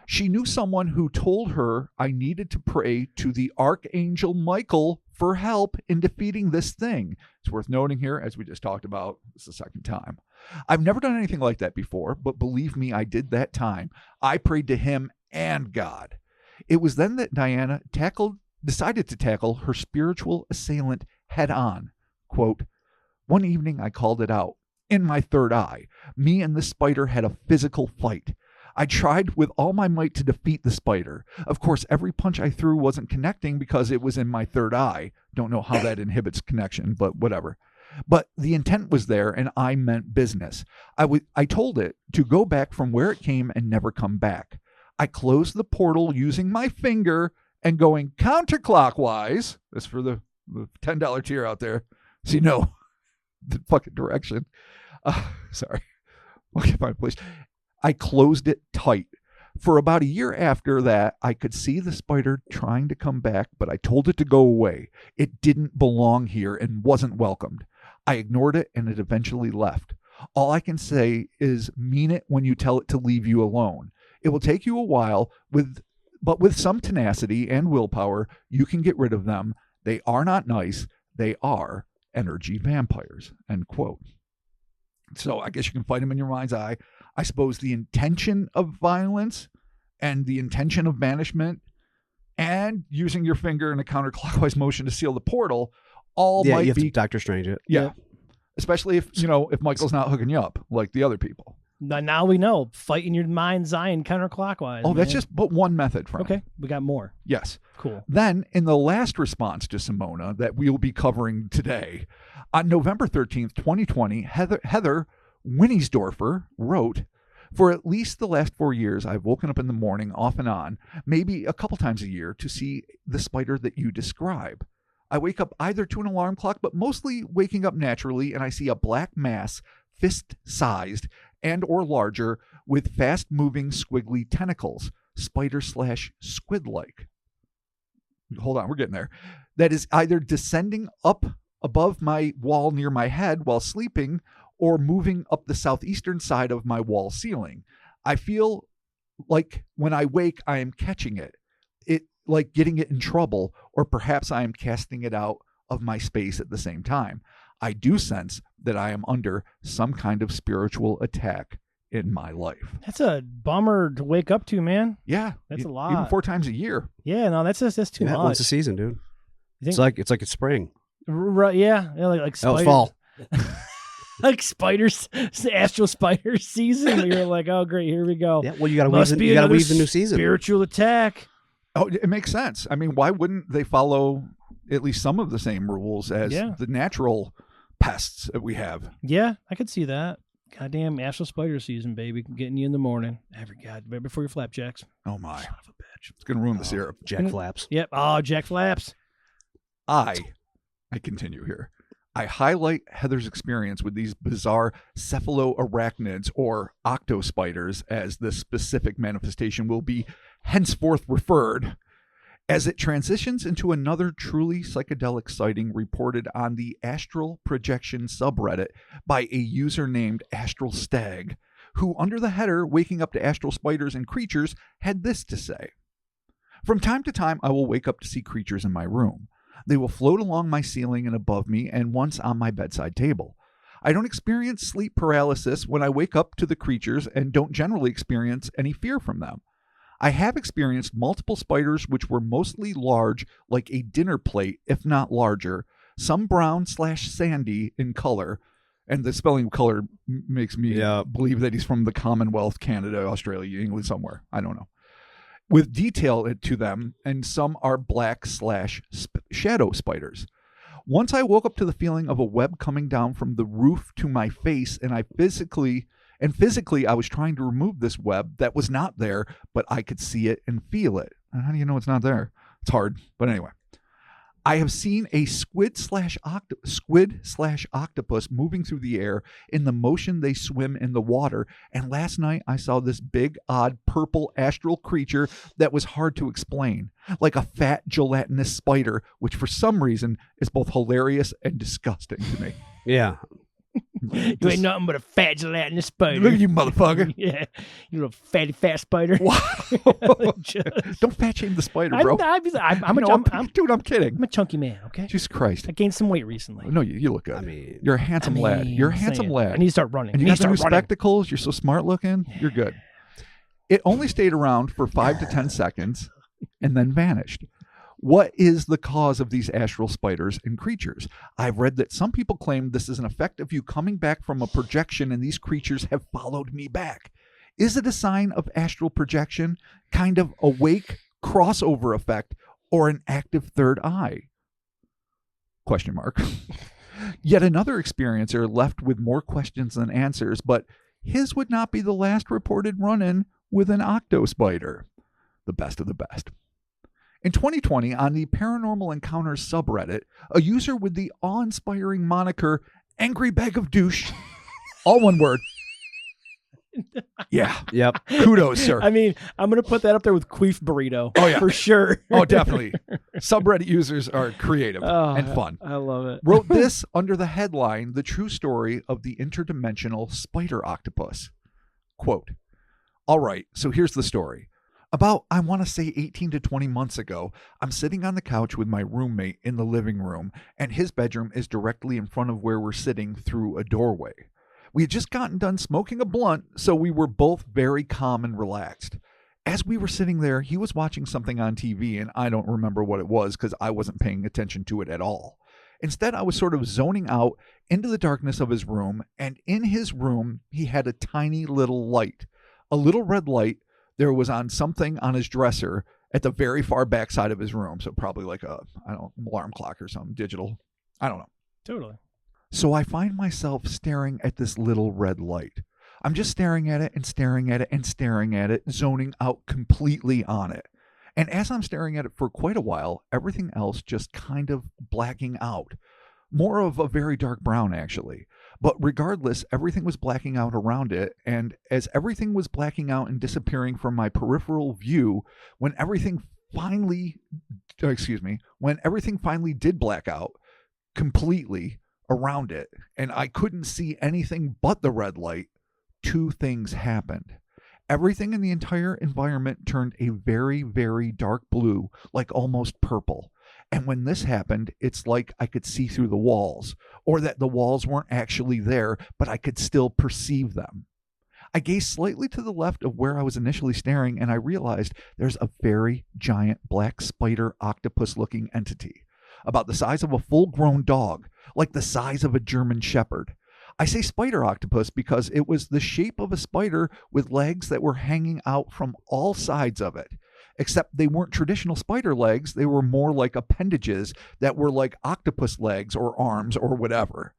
She knew someone who told her I needed to pray to the Archangel Michael for help in defeating this thing. It's worth noting here, as we just talked about, it's the second time. I've never done anything like that before, but believe me, I did that time. I prayed to him and God. It was then that Diana decided to tackle her spiritual assailant head on. Quote, one evening I called it out. In my third eye, me and the spider had a physical fight. I tried with all my might to defeat the spider. Of course, every punch I threw wasn't connecting because it was in my third eye. Don't know how that inhibits connection, but whatever. But the intent was there, and I meant business. I told it to go back from where it came and never come back. I closed the portal using my finger and going counterclockwise. That's for the $10 tier out there. So you know the fucking direction. Sorry. Okay, fine, please. I closed it tight. For about a year after that, I could see the spider trying to come back, but I told it to go away. It didn't belong here and wasn't welcomed. I ignored it, and it eventually left. All I can say is mean it when you tell it to leave you alone. It will take you a while, but with some tenacity and willpower, you can get rid of them. They are not nice. They are energy vampires. End quote. So I guess you can fight them in your mind's eye. I suppose the intention of violence and the intention of banishment and using your finger in a counterclockwise motion to seal the portal all might you have be to Doctor Strange it. Yeah. Especially if Michael's not hooking you up like the other people. Now we know. Fight in your mind's eye and counterclockwise. Oh, that's just but one method, Frank. Okay, we got more. Yes. Cool. Then, in the last response to Simona that we'll be covering today, on November 13th, 2020, Heather Winniesdorfer wrote, for at least the last 4 years, I've woken up in the morning off and on, maybe a couple times a year, to see the spider that you describe. I wake up either to an alarm clock, but mostly waking up naturally, and I see a black mass, fist-sized and or larger, with fast-moving squiggly tentacles. spider/squid-like. Hold on, we're getting there. That is either descending up above my wall near my head while sleeping or moving up the southeastern side of my wall ceiling. I feel like when I wake, I am catching it, like getting it in trouble, or perhaps I am casting it out of my space at the same time. I do sense that I am under some kind of spiritual attack in my life. That's a bummer to wake up to, man. Yeah. That's a lot. Even 4 times a year. Yeah, no, that's too much. Once a season, dude. You think, It's like it's spring. Right, yeah, like That was spiders. fall. Like spiders, astral spider season. You're like, oh great, here we go. Yeah, well, you got to Must be another weave the new season. Spiritual attack. Oh, it makes sense. I mean, why wouldn't they follow at least some of the same rules as the natural pests that we have? Yeah, I could see that. Goddamn astral spider season, baby. Getting you in the morning. Right before your flapjacks. Oh my. Son of a bitch. It's going to ruin the syrup. Jack Flaps. Yep. Oh, Jack Flaps. I continue here. I highlight Heather's experience with these bizarre cephaloarachnids, or octo-spiders, as the specific manifestation will be henceforth referred, as it transitions into another truly psychedelic sighting reported on the Astral Projection subreddit by a user named Astral Stag, who, under the header Waking Up to Astral Spiders and Creatures, had this to say. From time to time, I will wake up to see creatures in my room. They will float along my ceiling and above me, and once on my bedside table. I don't experience sleep paralysis when I wake up to the creatures and don't generally experience any fear from them. I have experienced multiple spiders which were mostly large, like a dinner plate, if not larger, some brown/sandy in color, and the spelling of color makes me believe that he's from the Commonwealth, Canada, Australia, England, somewhere. I don't know. With detail to them, and some are black/shadow spiders. Once I woke up to the feeling of a web coming down from the roof to my face, and physically I was trying to remove this web that was not there, but I could see it and feel it. And how do you know it's not there? It's hard, but anyway. I have seen a squid/octopus moving through the air in the motion they swim in the water, and last night I saw this big, odd, purple astral creature that was hard to explain, like a fat, gelatinous spider, which for some reason is both hilarious and disgusting to me. Yeah. You ain't nothing but a fat gelatinous spider. Look at you, motherfucker. Yeah. You little fatty fat spider. Wow. Don't fat shame the spider, bro. Dude, I'm kidding. I'm a chunky man, okay? Jesus Christ. I gained some weight recently. No, you look good. I mean, you're a handsome lad. You're a handsome lad. I need to start running. And you got the new spectacles. You're so smart looking. You're good. It only stayed around for 5 to 10 seconds and then vanished. What is the cause of these astral spiders and creatures? I've read that some people claim this is an effect of you coming back from a projection and these creatures have followed me back. Is it a sign of astral projection, kind of awake crossover effect, or an active third eye? Question mark. Yet another experiencer left with more questions than answers, but his would not be the last reported run-in with an octo-spider. The best of the best. In 2020, on the Paranormal Encounters subreddit, a user with the awe-inspiring moniker Angry Bag of Douche, all one word. Yeah. Yep. Kudos, sir. I mean, I'm going to put that up there with Queef Burrito. Oh, yeah. For sure. Oh, definitely. Subreddit users are creative and fun. I love it. Wrote this under the headline, The True Story of the Interdimensional Spider Octopus. Quote, all right, so here's the story. About, I want to say 18 to 20 months ago, I'm sitting on the couch with my roommate in the living room, and his bedroom is directly in front of where we're sitting through a doorway. We had just gotten done smoking a blunt, so we were both very calm and relaxed. As we were sitting there, he was watching something on TV, and I don't remember what it was because I wasn't paying attention to it at all. Instead, I was sort of zoning out into the darkness of his room, and in his room, he had a tiny little light, a little red light. There was on something on his dresser at the very far back side of his room. So probably like alarm clock or something digital. I don't know. Totally. So I find myself staring at this little red light. I'm just staring at it and staring at it and staring at it, zoning out completely on it. And as I'm staring at it for quite a while, everything else just kind of blacking out. more of a very dark brown, actually. But regardless, everything was blacking out around it. And as everything was blacking out and disappearing from my peripheral view, when everything finally did black out completely around it, and I couldn't see anything but the red light, two things happened. Everything in the entire environment turned a very, very dark blue, like almost purple. And when this happened, it's like I could see through the walls, or that the walls weren't actually there, but I could still perceive them. I gazed slightly to the left of where I was initially staring, and I realized there's a very giant black spider octopus-looking entity, about the size of a full-grown dog, like the size of a German shepherd. I say spider octopus because it was the shape of a spider with legs that were hanging out from all sides of it. Except they weren't traditional spider legs. They were more like appendages that were like octopus legs or arms or whatever.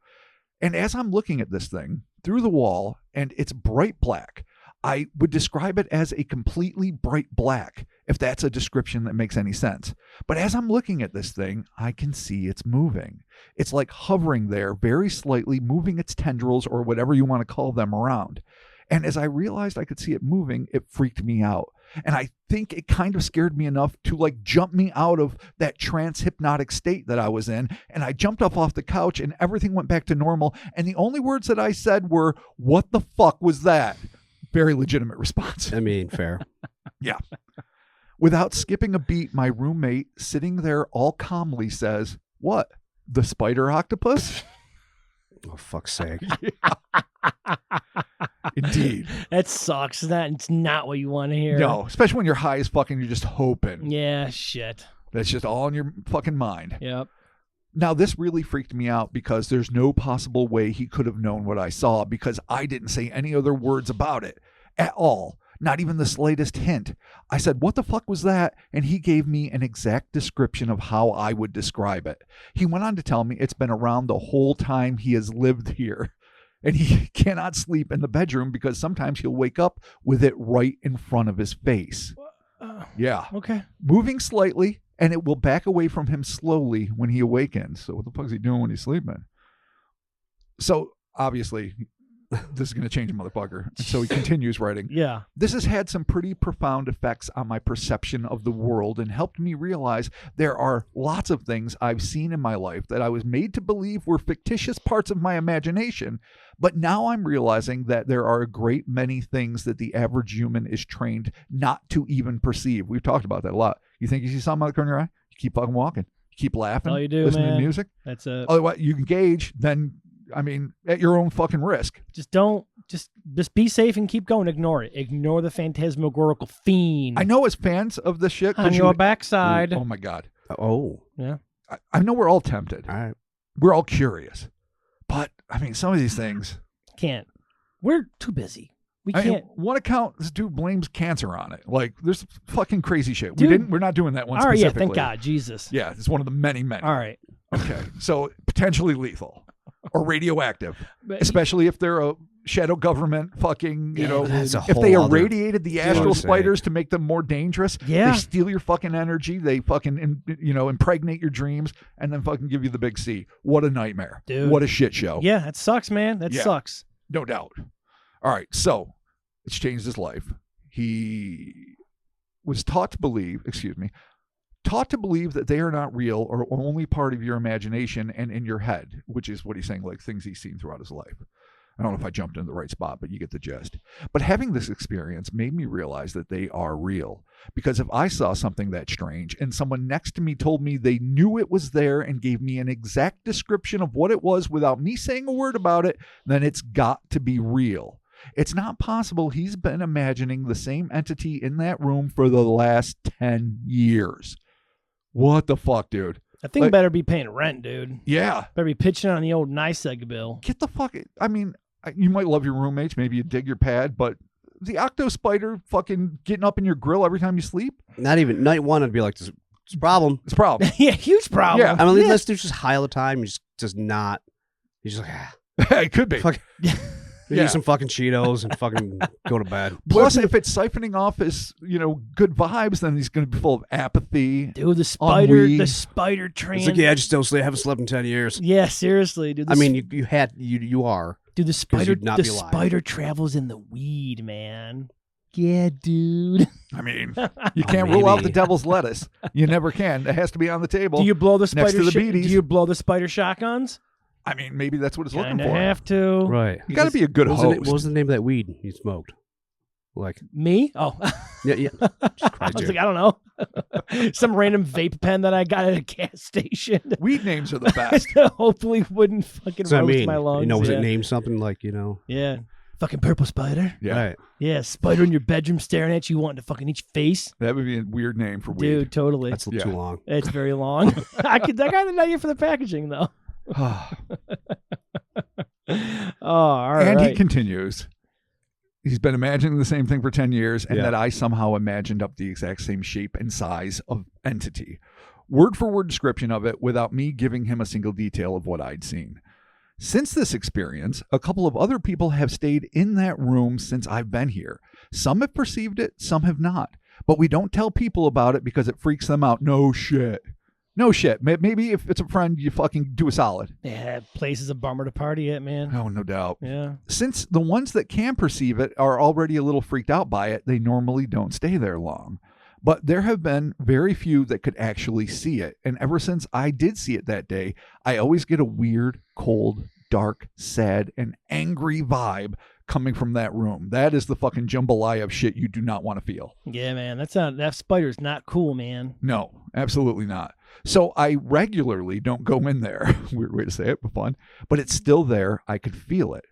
And as I'm looking at this thing through the wall, and it's bright black, I would describe it as a completely bright black, if that's a description that makes any sense. But as I'm looking at this thing, I can see it's moving. It's like hovering there very slightly, moving its tendrils or whatever you want to call them around. And as I realized I could see it moving, it freaked me out. And I think it kind of scared me enough to like jump me out of that trance hypnotic state that I was in. And I jumped up off the couch and everything went back to normal. And the only words that I said were, "What the fuck was that?" Very legitimate response. I mean, fair. Yeah. Without skipping a beat, my roommate, sitting there all calmly, says, "What? The spider octopus?" Oh, fuck's sake. Indeed. That sucks. It's not what you want to hear. No, especially when you're high as fuck and you're just hoping. Yeah, shit. That's just all in your fucking mind. Yep. Now, this really freaked me out because there's no possible way he could have known what I saw because I didn't say any other words about it at all. Not even the slightest hint. I said, "What the fuck was that?" And he gave me an exact description of how I would describe it. He went on to tell me it's been around the whole time he has lived here. And he cannot sleep in the bedroom because sometimes he'll wake up with it right in front of his face. Yeah. Okay. Moving slightly, and it will back away from him slowly when he awakens. So what the fuck is he doing when he's sleeping? So obviously, this is going to change a motherfucker. And so he continues writing. Yeah. This has had some pretty profound effects on my perception of the world and helped me realize there are lots of things I've seen in my life that I was made to believe were fictitious parts of my imagination. But now I'm realizing that there are a great many things that the average human is trained not to even perceive. We've talked about that a lot. You think you see something out of the corner of your eye? You keep fucking walking. You keep laughing. All you do, listening man. to music. That's it. Otherwise, you engage, then, I mean, at your own fucking risk. Just be safe and keep going. Ignore it. Ignore the phantasmagorical fiend. I know as fans of this shit. On your backside. Oh my God. Oh. Yeah. I know we're all tempted. All right. We're all curious. But, I mean, some of these things. Can't. We're too busy. We I can't. mean, one account, this dude blames cancer on it. Like, there's fucking crazy shit. Dude. We're not doing that one All right, yeah, specifically. thank God. Jesus. Yeah, it's one of the many. All right. Okay. So, potentially lethal or radioactive, But- especially if they're a shadow government fucking, you know, that's a if they whole other- irradiated the astral Dude. spiders to make them more dangerous, Yeah. they steal your fucking energy, they fucking, impregnate your dreams, and then fucking give you the big C. What a nightmare. Dude. What a shit show. Yeah, that sucks, man. That Yeah. sucks. No doubt. All right, so it's changed his life. He was taught to believe that they are not real or only part of your imagination and in your head, which is what he's saying, like things he's seen throughout his life. I don't know if I jumped into the right spot, but you get the gist. But having this experience made me realize that they are real. Because if I saw something that strange and someone next to me told me they knew it was there and gave me an exact description of what it was without me saying a word about it, then it's got to be real. It's not possible he's been imagining the same entity in that room for the last 10 years. What the fuck, dude? That thing better be paying rent, dude. Yeah. Better be pitching on the old NICEAG bill. Get the fuck... I mean, you might love your roommates. Maybe you dig your pad, but the octo-spider fucking getting up in your grill every time you sleep? Not even night one, I'd be like, it's a problem. It's a problem. Yeah, huge problem. Yeah. I mean, this dude's just high all the time. He's just not. He's just like, It could be. fuck. Eat some fucking Cheetos and fucking go to bed. Plus, if it's siphoning off his, good vibes, then he's going to be full of apathy. Dude, the spider train. It's like, yeah, I just don't sleep. I haven't slept in 10 years. Yeah, seriously, dude. I mean, you are. Dude, the spider travels in the weed, man. Yeah, dude. I mean, you can't rule out the devil's lettuce. You never can. It has to be on the table. Do you blow the spider? Next to the beaties. Do you blow the spider shotguns? I mean, maybe that's what it's looking Kinda for. Have to. Right. You got to be a good host. What was the name of that weed you smoked? Like me? Oh, yeah. I was like, I don't know. Some random vape pen that I got at a gas station. Weed names are the best. Hopefully, wouldn't fucking roast my lungs. Was it named something like Yeah. Fucking purple spider. Yeah. Right. Yeah, spider in your bedroom staring at you, wanting to fucking eat your face. That would be a weird name for weed. Dude, totally. That's too long. It's very long. I got the idea for the packaging, though. All right. And he continues. He's been imagining the same thing for 10 years, and that I somehow imagined up the exact same shape and size of entity. Word for word description of it without me giving him a single detail of what I'd seen. Since this experience, a couple of other people have stayed in that room since I've been here. Some have perceived it, some have not. But we don't tell people about it because it freaks them out. No shit. Maybe if it's a friend, you fucking do a solid. Yeah, place is a bummer to party at, man. Oh, no doubt. Yeah. Since the ones that can perceive it are already a little freaked out by it, they normally don't stay there long. But there have been very few that could actually see it. And ever since I did see it that day, I always get a weird, cold, dark, sad, and angry vibe coming from that room. That is the fucking jambalaya of shit you do not want to feel. Yeah, man. That spider's not cool, man. No, absolutely not. So I regularly don't go in there. Weird way to say it, but fun. But it's still there. I could feel it.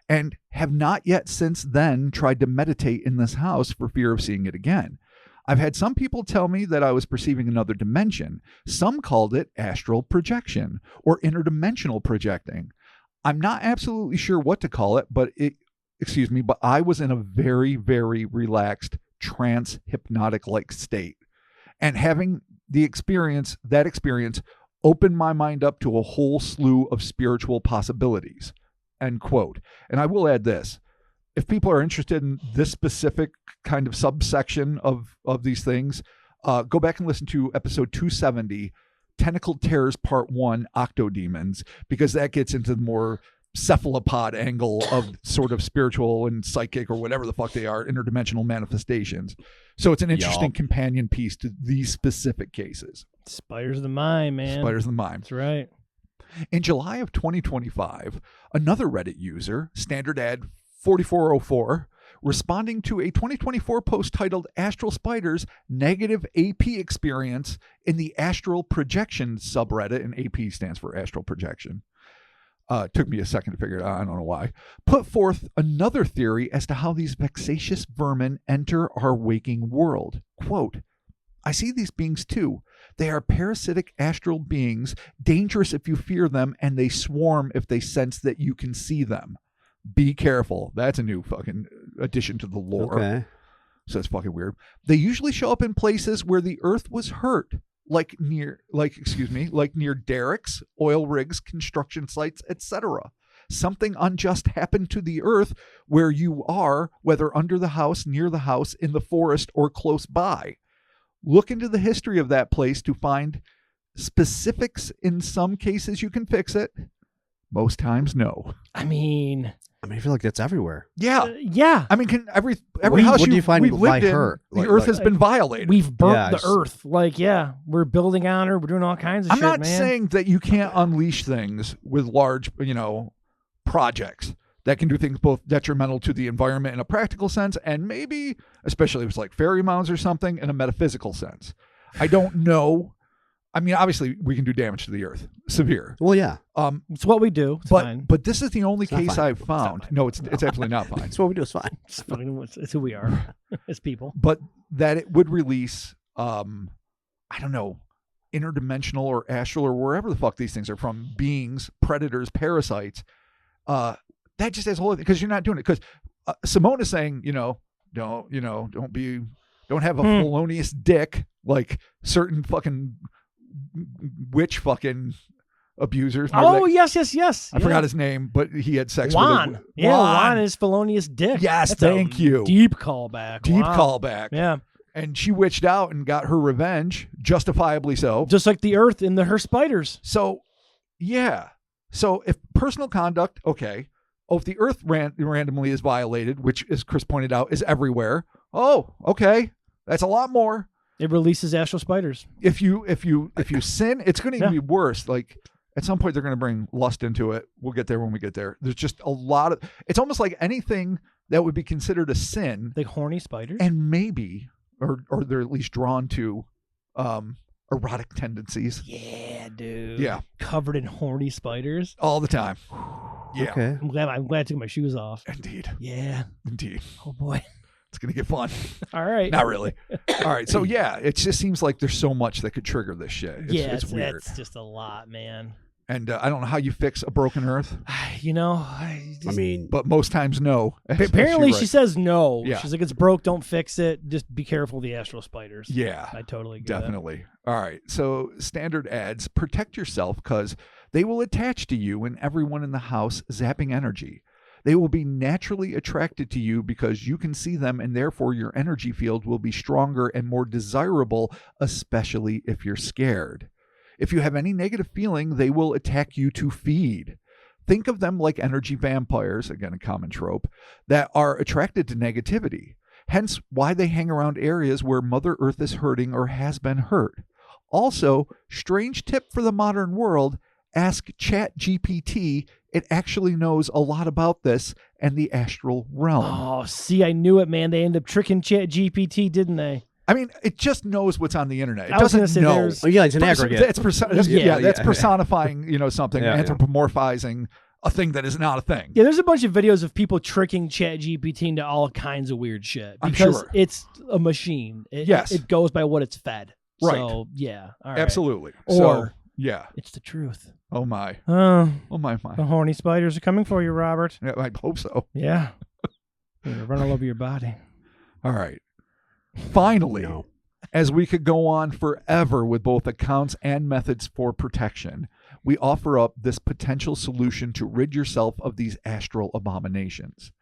And have not yet since then tried to meditate in this house for fear of seeing it again. I've had some people tell me that I was perceiving another dimension. Some called it astral projection or interdimensional projecting. I'm not absolutely sure what to call it, but I was in a very, very relaxed, trance hypnotic-like state. And having that experience opened my mind up to a whole slew of spiritual possibilities. End quote. And I will add this. If people are interested in this specific kind of subsection of these things, go back and listen to episode 270, Tentacled Terrors Part 1, Octodemons, because that gets into the more cephalopod angle of sort of spiritual and psychic or whatever the fuck they are, interdimensional manifestations. So it's an interesting companion piece to these specific cases. Spiders of the mind, man. Spiders of the mind. That's right. In July of 2025, another Reddit user, standard ad 4404, responding to a 2024 post titled Astral Spiders Negative AP Experience in the Astral Projection subreddit, and AP stands for Astral Projection. Took me a second to figure it out. I don't know why. Put forth another theory as to how these vexatious vermin enter our waking world. Quote, I see these beings too. They are parasitic astral beings, dangerous if you fear them, and they swarm if they sense that you can see them. Be careful. That's a new fucking addition to the lore. Okay. So it's fucking weird. They usually show up in places where the earth was hurt, like near derricks, oil rigs, construction sites, etc. Something unjust happened to the earth where you are, whether under the house, near the house, in the forest, or close by. Look into the history of that place to find specifics. In some cases, you can fix it. Most times, no. I mean, I feel like that's everywhere. Yeah. Yeah. I mean, every house what do you find we've lived in, hurt? the earth has been violated. We've burnt the earth. Like, yeah, we're building on her. We're doing all kinds of shit, man. I'm not saying that you can't unleash things with large, projects that can do things both detrimental to the environment in a practical sense and maybe, especially if it's like fairy mounds or something, in a metaphysical sense. I don't know. I mean, obviously, we can do damage to the earth. Severe. Well, yeah. It's what we do. It's fine. But this is the only case I've found. No, it's absolutely not fine. It's what we do. It's fine. It's fine. It's who we are as people. But that it would release, I don't know, interdimensional or astral or wherever the fuck these things are from, beings, predators, parasites. That just has a whole, because you're not doing it. Because Simone is saying, don't have a felonious dick like certain fucking witch fucking abusers. Oh, Remember that? yes. I forgot his name, but he had sex Juan. with Juan is felonious dick. Yes, That's thank you. Deep callback. Deep Wow. callback. Yeah. And she witched out and got her revenge, justifiably so. Just like the Earth and her spiders. So, yeah. So if personal conduct, okay. Oh, if the Earth randomly is violated, which, as Chris pointed out, is everywhere. Oh, okay. That's a lot more. It releases astral spiders. If you sin, it's going to be worse. Like at some point, they're going to bring lust into it. We'll get there when we get there. There's just a lot of. It's almost like anything that would be considered a sin, like horny spiders, and maybe. Or they're at least drawn to erotic tendencies. Yeah, dude. Yeah. Covered in horny spiders. All the time. Yeah. Okay. I'm glad I took my shoes off. Indeed. Yeah. Indeed. Oh, boy. It's going to get fun. All right. Not really. All right. So, yeah, it just seems like there's so much that could trigger this shit. It's weird. It's just a lot, man. And I don't know how you fix a broken earth. You know, I mean, but most times no. Apparently she says no. Yeah. She's like, it's broke, don't fix it. Just be careful of the astral spiders. Yeah. I totally get definitely. All right. So standard ads, protect yourself because they will attach to you and everyone in the house, zapping energy. They will be naturally attracted to you because you can see them and therefore your energy field will be stronger and more desirable, especially if you're scared. If you have any negative feeling, they will attack you to feed. Think of them like energy vampires, again, a common trope, that are attracted to negativity. Hence why they hang around areas where Mother Earth is hurting or has been hurt. Also, strange tip for the modern world, ask ChatGPT. It actually knows a lot about this and the astral realm. Oh, see, I knew it, man. They ended up tricking ChatGPT, didn't they? I mean, it just knows what's on the internet. It I was doesn't know. Oh, yeah, it's an aggregate. That's personifying, something, Yeah, anthropomorphizing a thing that is not a thing. Yeah, there's a bunch of videos of people tricking ChatGPT into all kinds of weird shit because it's a machine. It goes by what it's fed. Right. So, yeah. All right. Absolutely. Or yeah, it's the truth. Oh my. Oh my. The horny spiders are coming for you, Robert. Yeah, I hope so. Yeah. They're run all over your body. All right. Finally, as we could go on forever with both accounts and methods for protection, we offer up this potential solution to rid yourself of these astral abominations.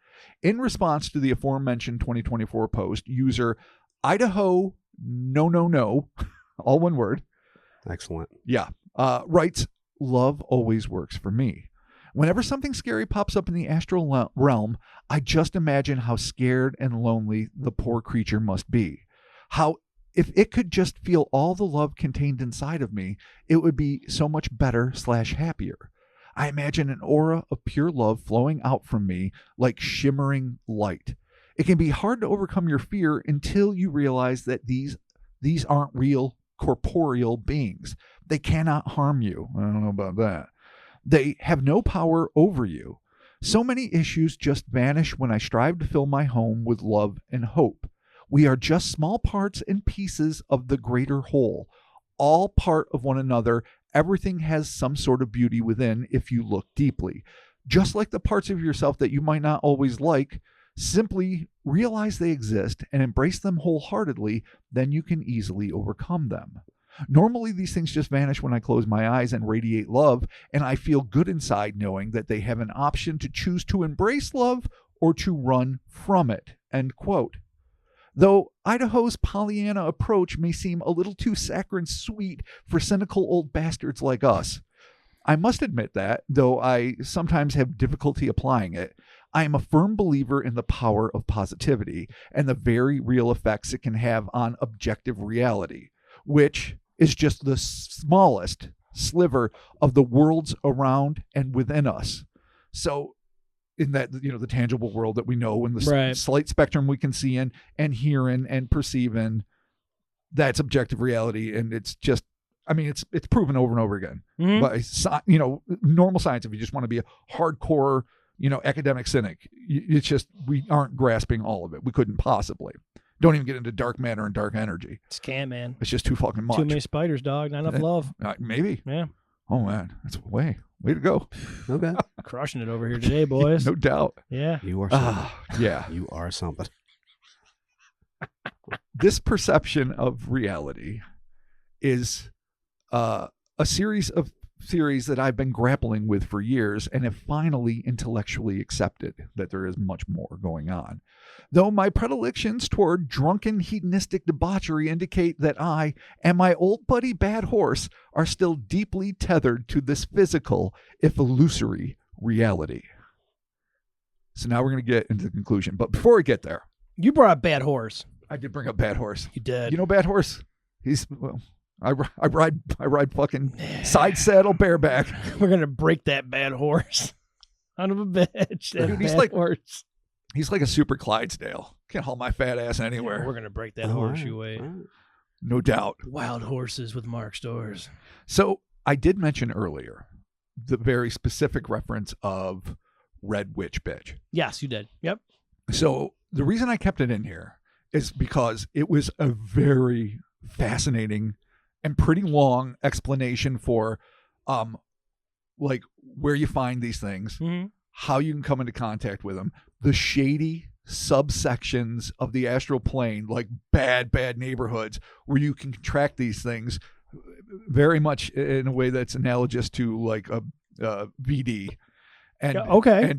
In response to the aforementioned 2024 post, user Idaho no, all one word. Excellent. Yeah. Writes, love always works for me. Whenever something scary pops up in the astral realm, I just imagine how scared and lonely the poor creature must be. How if it could just feel all the love contained inside of me, it would be so much better / happier. I imagine an aura of pure love flowing out from me like shimmering light. It can be hard to overcome your fear until you realize that these aren't real corporeal beings. They cannot harm you. I don't know about that. They have no power over you. So many issues just vanish when I strive to fill my home with love and hope. We are just small parts and pieces of the greater whole, all part of one another. Everything has some sort of beauty within if you look deeply. Just like the parts of yourself that you might not always like, simply realize they exist and embrace them wholeheartedly, then you can easily overcome them. Normally, these things just vanish when I close my eyes and radiate love, and I feel good inside knowing that they have an option to choose to embrace love or to run from it. End quote. Though Idaho's Pollyanna approach may seem a little too saccharine sweet for cynical old bastards like us, I must admit that, though I sometimes have difficulty applying it, I am a firm believer in the power of positivity and the very real effects it can have on objective reality, which is just the smallest sliver of the worlds around and within us. So in that, the tangible world that we know and the slight spectrum we can see in and hear in and perceive in, that's objective reality. And it's just, it's proven over and over again. By, normal science, if you just want to be a hardcore, academic cynic, it's just, we aren't grasping all of it. We couldn't possibly. Don't even get into dark matter and dark energy. Just can't, man. It's just too fucking much. Too many spiders, dog. Not enough love. Maybe. Yeah. Oh, man. That's way to go. Okay. Crushing it over here today, boys. No doubt. Yeah. You are something. Yeah. You are something. This perception of reality is a series of theories that I've been grappling with for years and have finally intellectually accepted that there is much more going on. Though my predilections toward drunken hedonistic debauchery indicate that I and my old buddy Bad Horse are still deeply tethered to this physical, if illusory, reality. So now we're going to get into the conclusion. But before we get there, You brought up Bad Horse. I did bring up Bad Horse. You did. You know Bad Horse? He's, well, I ride fucking side saddle bareback. We're going to break that Bad Horse. Son of a bitch. That Dude, he's Bad like- Horse. He's like a super Clydesdale. Can't haul my fat ass anywhere. We're going to break that horse, you wait. No doubt. Wild horses with Mark Stores. So I did mention earlier the very specific reference of Red Witch Bitch. Yes, you did. Yep. So the reason I kept it in here is because it was a very fascinating and pretty long explanation for like where you find these things, how you can come into contact with them, the shady subsections of the astral plane, like bad neighborhoods where you can contract these things very much in a way that's analogous to like a VD. And okay.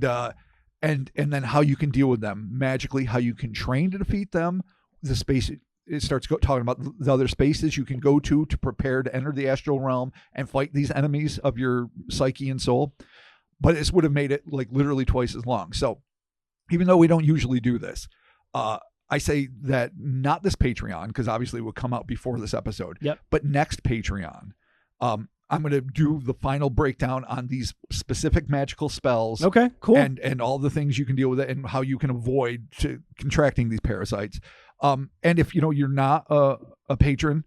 And then how you can deal with them magically, how you can train to defeat them, the space. It starts talking about the other spaces you can go to prepare to enter the astral realm and fight these enemies of your psyche and soul. But this would have made it like literally twice as long. So even though we don't usually do this, I say that not this Patreon, because obviously it will come out before this episode. Yep. But next Patreon, I'm going to do the final breakdown on these specific magical spells. Okay, cool. And all the things you can deal with it and how you can avoid contracting these parasites. And if you're not a patron,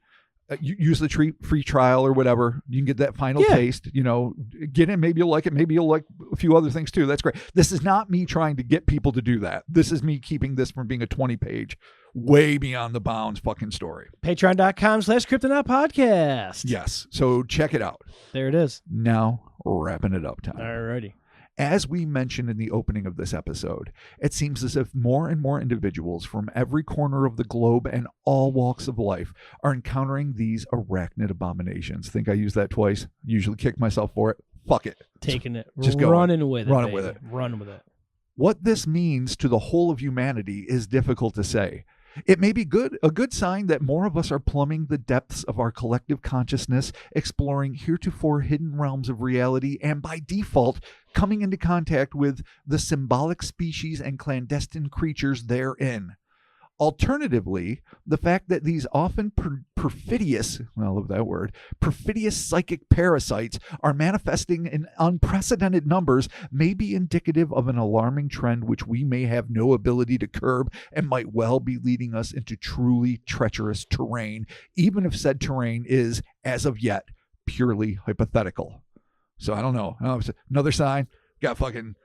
you use the free trial or whatever. You can get that final taste. Get in. Maybe you'll like it. Maybe you'll like a few other things too. That's great. This is not me trying to get people to do that. This is me keeping this from being a 20-page, way beyond the bounds fucking story. Patreon.com/Cryptonaut podcast. Yes. So check it out. There it is. Now wrapping it up time. Alrighty. As we mentioned in the opening of this episode, it seems as if more and more individuals from every corner of the globe and all walks of life are encountering these arachnid abominations. Think I used that twice. Usually kick myself for it. Fuck it. Taking it. Just running with it. Running baby. with it. Run with it. What this means to the whole of humanity is difficult to say. It may be a good sign that more of us are plumbing the depths of our collective consciousness, exploring heretofore hidden realms of reality, and by default, coming into contact with the symbolic species and clandestine creatures therein. Alternatively, the fact that these often perfidious, I love that word, perfidious psychic parasites are manifesting in unprecedented numbers may be indicative of an alarming trend which we may have no ability to curb and might well be leading us into truly treacherous terrain, even if said terrain is, as of yet, purely hypothetical. So I don't know. Another sign, got fucking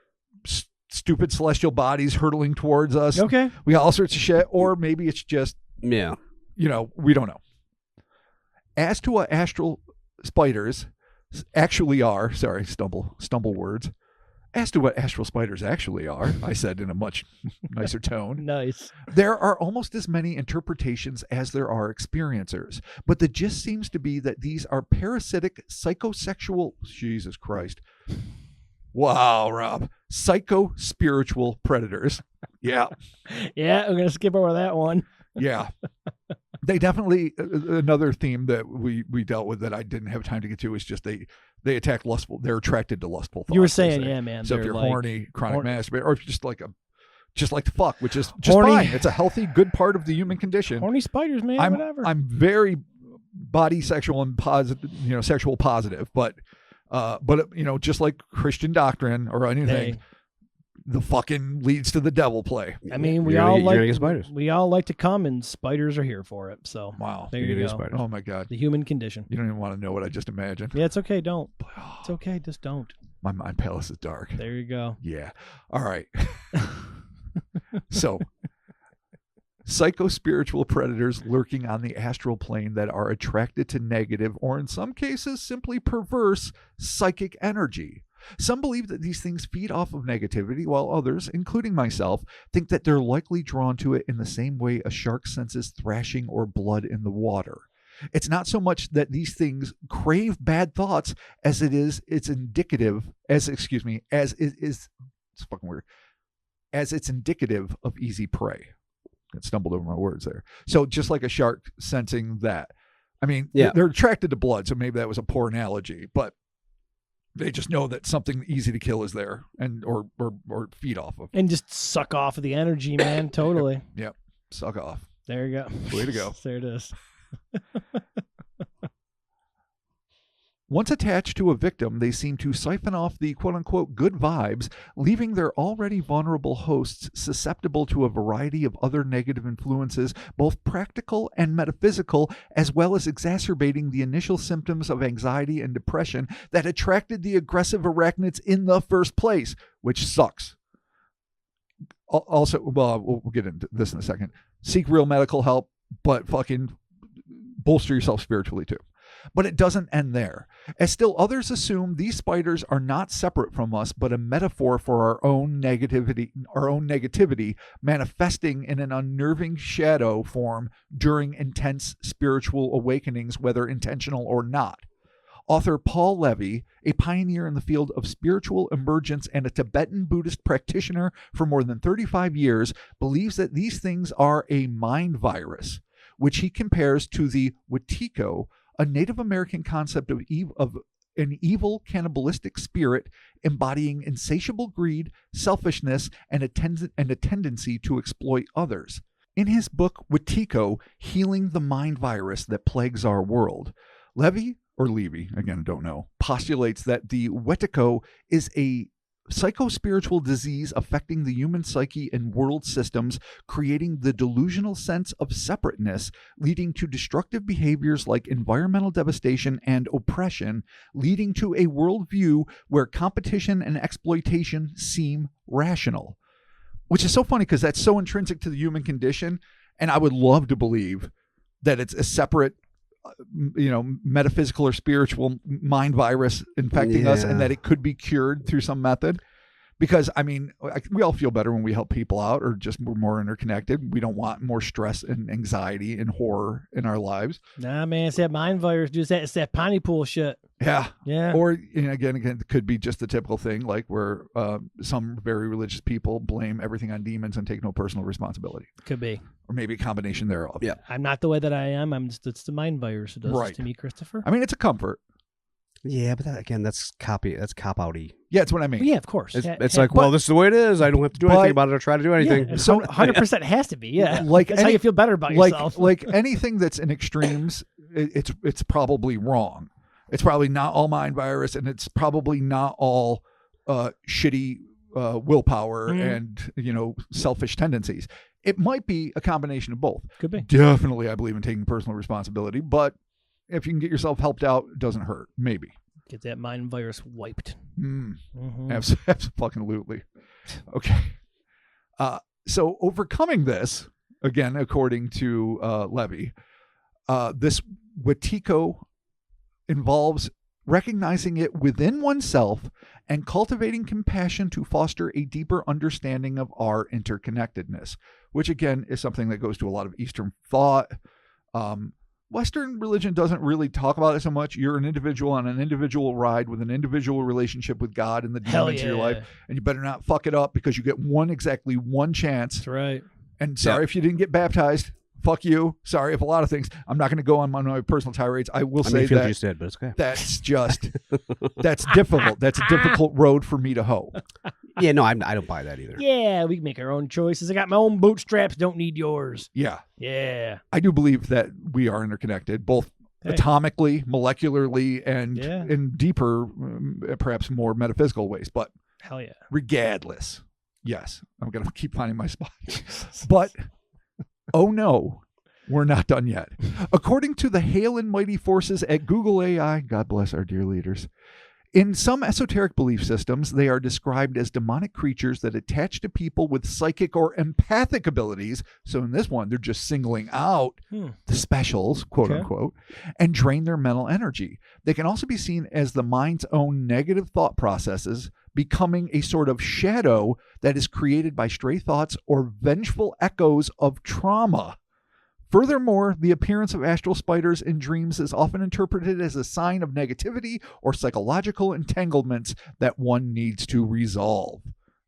stupid celestial bodies hurtling towards us. Okay. We got all sorts of shit. Or maybe it's just, we don't know. As to what astral spiders actually are, sorry, stumble words. As to what astral spiders actually are, I said in a much nicer tone. Nice. There are almost as many interpretations as there are experiencers, but the gist seems to be that these are parasitic psychosexual, Jesus Christ. Wow, Rob. Psycho-spiritual predators. Yeah. Yeah, I'm going to skip over that one. Yeah. They definitely, another theme that we dealt with that I didn't have time to get to is just they attack lustful, they're attracted to lustful thoughts. You were saying, yeah, man. So if you're like, horny, chronic masturbator, or if you're just like to fuck, which is just horny, fine. It's a healthy, good part of the human condition. Horny spiders, man, whatever. I'm very body sexual and positive, sexual positive, but just like Christian doctrine or anything, the fucking leads to the devil play. I mean, we all like to come, and spiders are here for it. So wow, there you go. Oh my God, the human condition. You don't even want to know what I just imagined. Yeah, it's okay. Don't. It's okay. Just don't. My mind palace is dark. There you go. Yeah. All right. So, psycho-spiritual predators lurking on the astral plane that are attracted to negative, or in some cases, simply perverse psychic energy. Some believe that these things feed off of negativity, while others, including myself, think that they're likely drawn to it in the same way a shark senses thrashing or blood in the water. It's not so much that these things crave bad thoughts as it is, it's indicative, as it is, it's fucking weird, as it's indicative of easy prey. I stumbled over my words there. So just like a shark sensing that. I mean, they're attracted to blood, so maybe that was a poor analogy, but they just know that something easy to kill is there and or feed off of. And just suck off of the energy, man. Totally. Yep. Suck off. There you go. Way to go. There it is. Once attached to a victim, they seem to siphon off the quote-unquote good vibes, leaving their already vulnerable hosts susceptible to a variety of other negative influences, both practical and metaphysical, as well as exacerbating the initial symptoms of anxiety and depression that attracted the aggressive arachnids in the first place, which sucks. Also, well, we'll get into this in a second. Seek real medical help, but fucking bolster yourself spiritually too. But it doesn't end there, as still others assume these spiders are not separate from us, but a metaphor for our own negativity manifesting in an unnerving shadow form during intense spiritual awakenings, whether intentional or not. Author Paul Levy, a pioneer in the field of spiritual emergence and a Tibetan Buddhist practitioner for more than 35 years, believes that these things are a mind virus, which he compares to the Wetiko, a Native American concept of an evil cannibalistic spirit embodying insatiable greed, selfishness, and a tendency to exploit others. In his book Wetiko, Healing the Mind Virus That Plagues Our World, Levy, again, I don't know, postulates that the Wetiko is a psychospiritual disease affecting the human psyche and world systems, creating the delusional sense of separateness, leading to destructive behaviors like environmental devastation and oppression, leading to a worldview where competition and exploitation seem rational. Which is so funny because that's so intrinsic to the human condition, and I would love to believe that it's a separate metaphysical or spiritual mind virus infecting us, and that it could be cured through some method. Because, I mean, we all feel better when we help people out, or just we're more interconnected. We don't want more stress and anxiety and horror in our lives. Nah, man, it's that mind virus. It's that piney pool shit. Yeah. Yeah. Or, again, it could be just the typical thing, like where some very religious people blame everything on demons and take no personal responsibility. Could be. Or maybe a combination thereof. Yeah. I'm not the way that I am. It's the mind virus who does this to me, Christopher. I mean, it's a comfort. Yeah, but that's cop-outy. Yeah, that's what I mean. Yeah, of course. It's like, well, this is the way it is. I don't have to do anything about it or try to do anything. Yeah, so 100% has to be. Yeah, that's how you feel better about yourself. Like anything that's in extremes, it's probably wrong. It's probably not all mind virus, and it's probably not all shitty willpower and selfish tendencies. It might be a combination of both. Could be. Definitely, I believe in taking personal responsibility, but if you can get yourself helped out, it doesn't hurt. Maybe. Get that mind virus wiped. Absolutely. Okay. So overcoming this, again, according to Levy, this Wetiko involves recognizing it within oneself and cultivating compassion to foster a deeper understanding of our interconnectedness, which again is something that goes to a lot of Eastern thought. Western religion doesn't really talk about it so much. You're an individual on an individual ride with an individual relationship with God and the demons of your life, and you better not fuck it up because you get exactly one chance. That's right. And sorry if you didn't get baptized. Fuck you. Sorry if a lot of things. I'm not going to go on my personal tirades. I will say that you said, but it's okay. That's just that's difficult. That's a difficult road for me to hoe. Yeah, no, I don't buy that either. Yeah, we can make our own choices. I got my own bootstraps. Don't need yours. Yeah. Yeah. I do believe that we are interconnected, both atomically, molecularly, and in deeper, perhaps more metaphysical ways. But hell yeah. Regardless, yes, I'm going to keep finding my spot. But oh no, we're not done yet. According to the Hail and Mighty forces at Google AI, God bless our dear leaders, in some esoteric belief systems, they are described as demonic creatures that attach to people with psychic or empathic abilities. So in this one, they're just singling out the specials, quote unquote, and drain their mental energy. They can also be seen as the mind's own negative thought processes, becoming a sort of shadow that is created by stray thoughts or vengeful echoes of trauma. Furthermore, the appearance of astral spiders in dreams is often interpreted as a sign of negativity or psychological entanglements that one needs to resolve.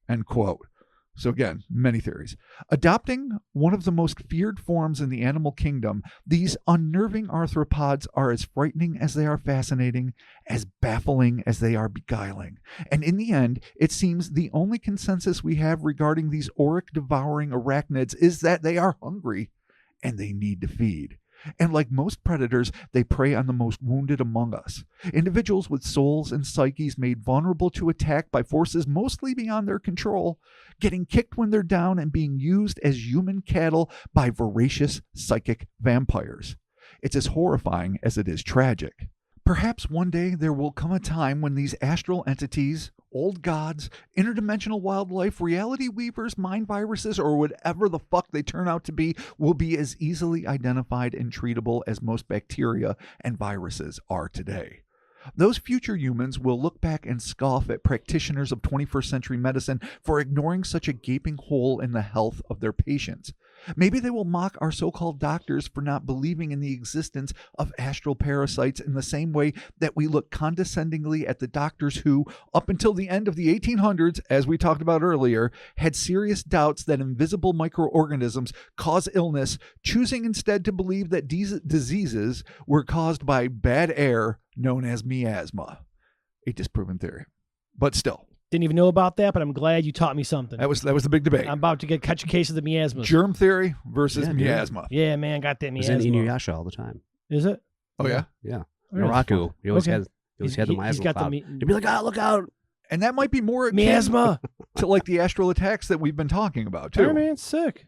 End quote. So again, many theories. Adopting one of the most feared forms in the animal kingdom, these unnerving arthropods are as frightening as they are fascinating, as baffling as they are beguiling. And in the end, it seems the only consensus we have regarding these auric-devouring arachnids is that they are hungry and they need to feed. And like most predators, they prey on the most wounded among us. Individuals with souls and psyches made vulnerable to attack by forces mostly beyond their control, getting kicked when they're down and being used as human cattle by voracious psychic vampires. It's as horrifying as it is tragic. Perhaps one day there will come a time when these astral entities, old gods, interdimensional wildlife, reality weavers, mind viruses, or whatever the fuck they turn out to be, will be as easily identified and treatable as most bacteria and viruses are today. Those future humans will look back and scoff at practitioners of 21st century medicine for ignoring such a gaping hole in the health of their patients. Maybe they will mock our so-called doctors for not believing in the existence of astral parasites in the same way that we look condescendingly at the doctors who, up until the end of the 1800s, as we talked about earlier, had serious doubts that invisible microorganisms cause illness, choosing instead to believe that these diseases were caused by bad air known as miasma. A disproven theory. But still. Didn't even know about that, but I'm glad you taught me something. That was the big debate. I'm about to catch a case of the miasma. Germ theory versus miasma. Yeah, man, got that miasma. It's in Inuyasha all the time. Is it? Oh, yeah? Yeah. Really? Naraku. He always had the miasma He's got cloud. the He'd be like, look out. And that might be more akin miasma to like the astral attacks that we've been talking about, too. Hey, man, sick.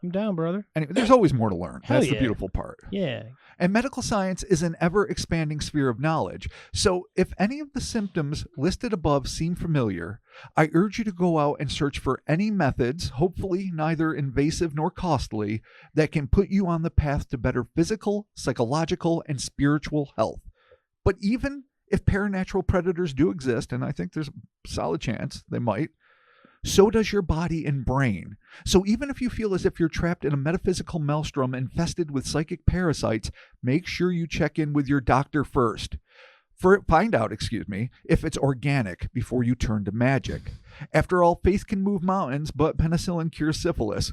I'm down, brother. Anyway, there's always more to learn. Hell That's the yeah. beautiful part. Yeah. And medical science is an ever-expanding sphere of knowledge. So if any of the symptoms listed above seem familiar, I urge you to go out and search for any methods, hopefully neither invasive nor costly, that can put you on the path to better physical, psychological, and spiritual health. But even if paranatural predators do exist, and I think there's a solid chance they might, so does your body and brain. So even if you feel as if you're trapped in a metaphysical maelstrom infested with psychic parasites, make sure you check in with your doctor first. Find out, if it's organic before you turn to magic. After all, faith can move mountains, but penicillin cures syphilis.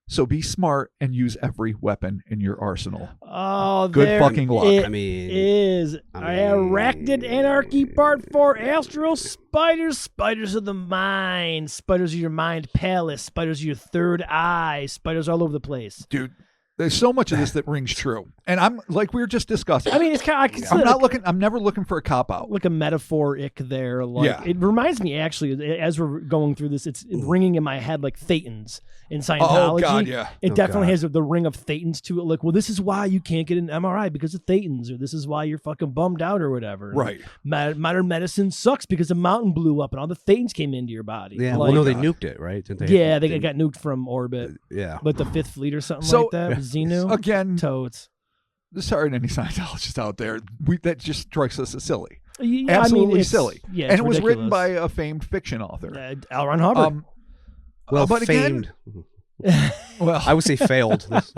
So be smart and use every weapon in your arsenal. Oh, good fucking luck. It is Arachnid Anarchy Part 4. Astral spiders. Spiders of the mind. Spiders of your mind palace. Spiders of your third eye. Spiders all over the place. Dude, there's so much of this that rings true. And I'm like we were just discussing. I mean, it's kind of, I'm never looking for a cop out. Like a metaphoric there. Like it reminds me actually, as we're going through this, it's ringing in my head like Thetans in Scientology. Oh God, yeah. It definitely has the ring of Thetans to it. Like, well, this is why you can't get an MRI because of Thetans, or this is why you're fucking bummed out or whatever. Right. Modern medicine sucks because a mountain blew up and all the Thetans came into your body. Yeah. Like, Well, no, they nuked it, right? Didn't they? Yeah, they got nuked from orbit. Yeah. Like the Fifth Fleet or something like that. Xenu. Again, totes. Sorry to any Scientologists out there. That just strikes us as silly. Yeah, Absolutely I mean, silly. Yeah, and it was ridiculous. written by a famed fiction author. L. Ron Hubbard. Well, but famed. Well, I would say failed. That's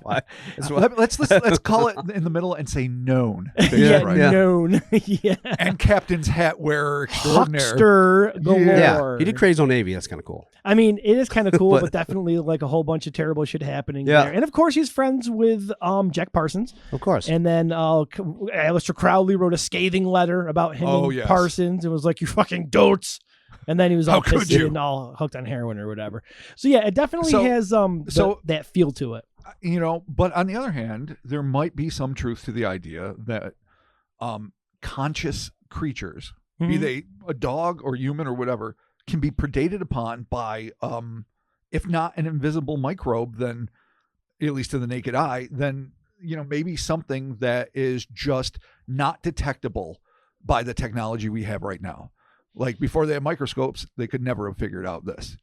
why. Let's call it in the middle and say known. Known. Yeah. And captain's hat wearer extraordinaire. Huckster galore. Yeah, he did Crazy Old Navy. That's kind of cool. I mean, it is kind of cool, but definitely like a whole bunch of terrible shit happening there. And of course, he's friends with Jack Parsons. Of course. And then Aleister Crowley wrote a scathing letter about him and Parsons. It was like, you fucking dotes. And then he was all pissy and all hooked on heroin or whatever. So yeah, it definitely has that feel to it. You know, but on the other hand, there might be some truth to the idea that conscious creatures, be they a dog or human or whatever, can be predated upon by, if not an invisible microbe, then at least to the naked eye, then, you know, maybe something that is just not detectable by the technology we have right now. Like before they had microscopes, they could never have figured out this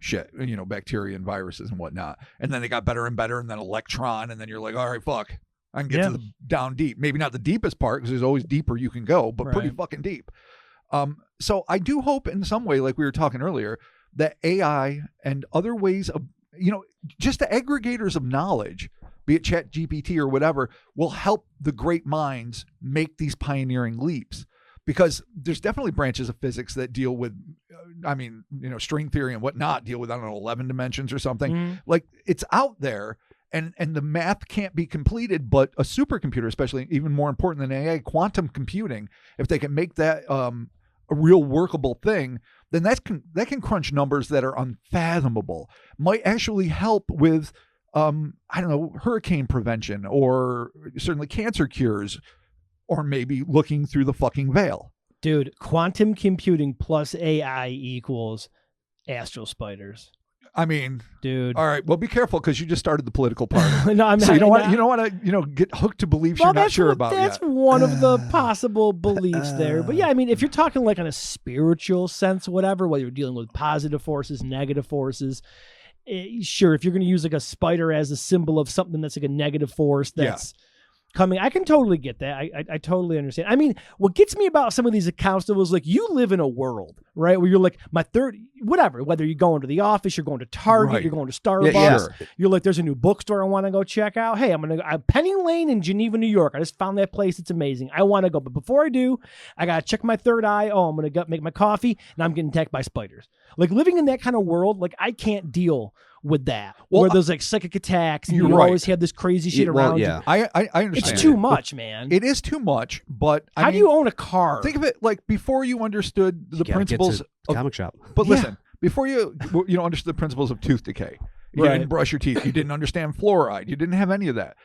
shit, you know, bacteria and viruses and whatnot. And then they got better and better, and then electron, and then you're like, all right, fuck, I can get to the down deep. Maybe not the deepest part, because there's always deeper you can go, but pretty fucking deep. So I do hope in some way, like we were talking earlier, that AI and other ways of, you know, just the aggregators of knowledge be it ChatGPT or whatever, will help the great minds make these pioneering leaps. Because there's definitely branches of physics that deal with, string theory and whatnot, deal with, 11 dimensions or something. Mm-hmm. Like, it's out there, and the math can't be completed, but a supercomputer, especially even more important than AI, quantum computing, if they can make that a real workable thing, then that can crunch numbers that are unfathomable. Might actually help with, hurricane prevention, or certainly cancer cures, or maybe looking through the fucking veil. Dude, quantum computing plus AI equals astral spiders. I mean, dude. All right, well, be careful, because you just started the political part. No, I'm not. So you don't want to get hooked to beliefs you're not sure about That's yet. one of the possible beliefs there. But yeah, I mean, if you're talking like on a spiritual sense, whatever, whether you're dealing with positive forces, negative forces, sure, if you're going to use like a spider as a symbol of something that's like a negative force that's coming, I can totally get that. I totally understand. I mean, what gets me about some of these accounts that was like, you live in a world, right, where you're like, whether you're going to the office, you're going to Target, you're going to Starbucks, you're like, there's a new bookstore I want to go check out. Hey, I'm Penny Lane in Geneva, New York. I just found that place. It's amazing. I want to go. But before I do, I got to check my third eye. Oh, I'm going to make my coffee, and I'm getting attacked by spiders. Like, living in that kind of world, like, I can't deal with that, where there's like psychic attacks and you always have this crazy shit around you. I understand. It's too much, man. It is too much, but how do you own a car? Think of it like before you understood the principles of comic shop. But listen, before you understood the principles of tooth decay, you didn't brush your teeth, you didn't understand fluoride, you didn't have any of that.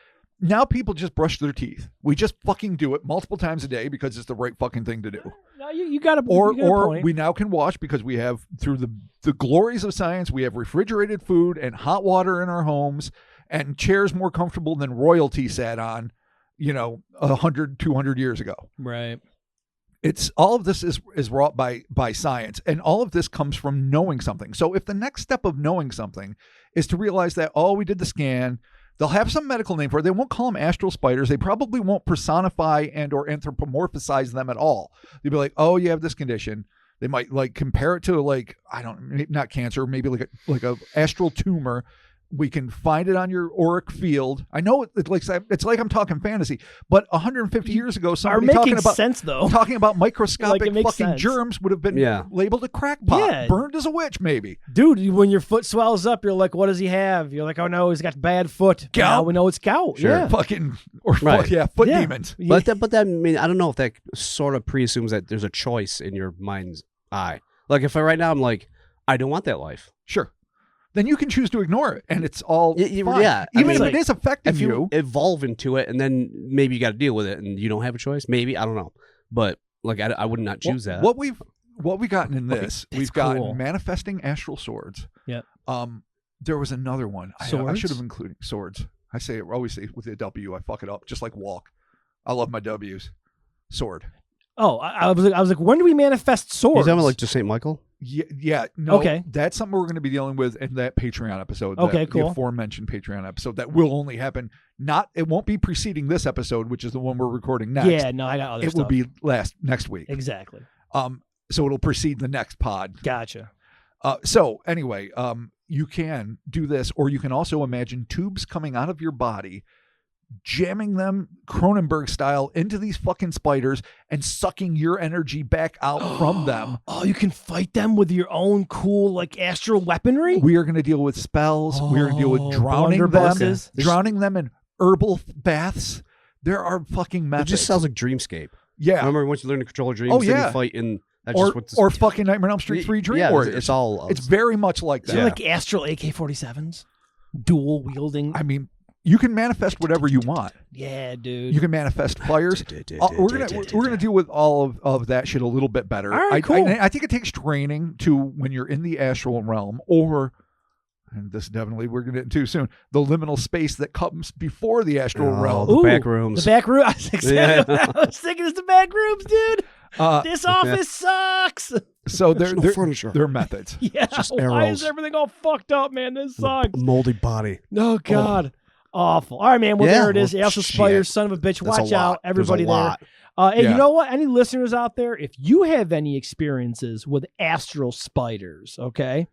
Now people just brush their teeth. We just fucking do it multiple times a day because it's the right fucking thing to do. No, you got to. Or we now can wash because we have, through the glories of science, we have refrigerated food and hot water in our homes and chairs more comfortable than royalty sat on, 100, 200 years ago. Right. It's all of this is wrought by science, and all of this comes from knowing something. So if the next step of knowing something is to realize that, we did the scan, they'll have some medical name for it. They won't call them astral spiders. They probably won't personify and or anthropomorphize them at all. They'll be like, oh, you have this condition. They might like compare it to like, not cancer, maybe like a astral tumor. We can find it on your auric field. I know it's like I'm talking fantasy, but 150 years ago, somebody talking about microscopic fucking germs would have been labeled a crackpot, burned as a witch, maybe. Dude, when your foot swells up, you're like, what does he have? You're like, oh no, he's got bad foot. Gout. Now we know it's gout. Sure. Yeah. Foot demons. But that, I mean, I don't know if that sort of presumes that there's a choice in your mind's eye. Like if right now I'm like, I don't want that life. Sure. Then you can choose to ignore it, and it's all fine. Yeah. Even if it is affecting if you evolve into it, and then maybe you got to deal with it, and you don't have a choice. Maybe, I don't know, but like I would not choose that. What we've gotten in this, we've gotten manifesting astral swords. Yeah. There was another one. I should have included swords. I always say with a W. I fuck it up, just like walk. I love my W's. Sword. Oh, I was like, when do we manifest swords? You're talking about like just St. Michael? Yeah, no. Okay. That's something we're going to be dealing with in that Patreon episode. Okay, cool. The aforementioned Patreon episode that will only happen. It won't be preceding this episode, which is the one we're recording next. Yeah, no, I got other stuff. It will be next week. Exactly. So it'll precede the next pod. Gotcha. So anyway, you can do this, or you can also imagine tubes coming out of your body, jamming them Cronenberg style into these fucking spiders and sucking your energy back out from them. Oh, you can fight them with your own cool like astral weaponry? We are going to deal with spells. We are going to deal with drowning them in herbal baths. There are fucking methods. It just sounds like Dreamscape. Yeah. Remember once you learn to control your dreams, then you fight in... Or fucking Nightmare on Elm Street 3 Dream Warriors. It's all... It's very much like that. So like astral AK-47s? Dual wielding? I mean... You can manifest whatever you want. Yeah, dude. You can manifest fires. We're gonna deal with all of that shit a little bit better. All right, cool. I think it takes training to when you're in the astral realm, and this definitely we're gonna get too soon, the liminal space that comes before the astral realm. The back rooms. The back room. I was thinking it's the back rooms, dude. This office sucks. So there's no furniture. They're methods. Yeah. Just why arrows. is everything all fucked up, man? This sucks. Moldy body. Oh God. Awful. All right, man. Well, there it is. Astral Spiders, son of a bitch. Watch out, everybody there. And you know what? Any listeners out there, if you have any experiences with astral spiders, okay,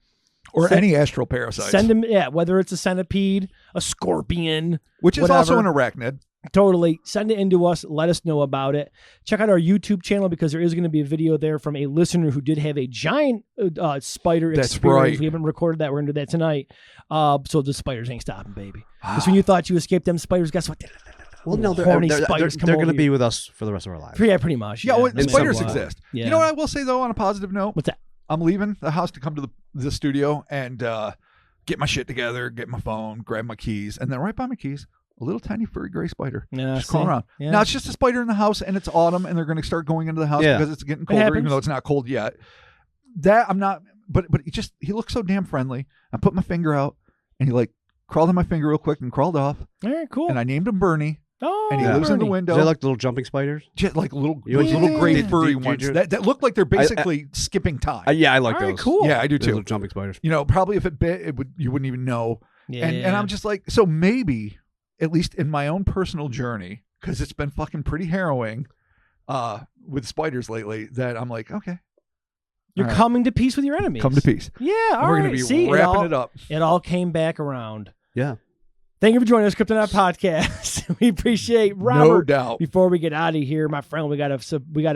Or any astral parasites. Send them, whether it's a centipede, a scorpion, which is whatever. also an arachnid. Totally. Send it into us. Let us know about it. Check out our YouTube channel because there is going to be a video there from a listener who did have a giant spider That's experience. right. We haven't recorded that. We're going to do that tonight. So the spiders ain't stopping, baby. Because when you thought you escaped them spiders, guess what? Well, no, they're horny going spiders come to over be you. with us for the rest of our lives. Yeah, pretty much. Yeah, well, In spiders some way. exist. Yeah. You know what I will say, though, on a positive note? What's that? I'm leaving the house to come to the studio and get my shit together, get my phone, grab my keys, and then right by my keys, a little tiny furry gray spider just crawling around. Yeah. Now, it's just a spider in the house, and it's autumn, and they're going to start going into the house because it's getting colder, even though it's not cold yet. That I'm not, but he looks so damn friendly. I put my finger out, and he like crawled in my finger real quick and crawled off. All right, cool. And I named him Bernie. Oh, and he lives in the window. Is they like little jumping spiders? Just like little Yeah. gray Did- furry did ones you- that look like they're basically skipping time. Yeah, I like All right, those. cool. Yeah, I do Those too. little jumping spiders. You know, probably if it bit, you wouldn't even know. Yeah. And I'm just like, so maybe, at least in my own personal journey, because it's been fucking pretty harrowing with spiders lately, that I'm like, okay. You're all right. coming to peace with your enemies. Come to peace. Yeah, all And we're right. going to be See, wrapping it up. It all came back around. Yeah. Thank you for joining us, Cryptonaut Podcast. We appreciate Robert. No doubt. Before we get out of here, my friend, we gotta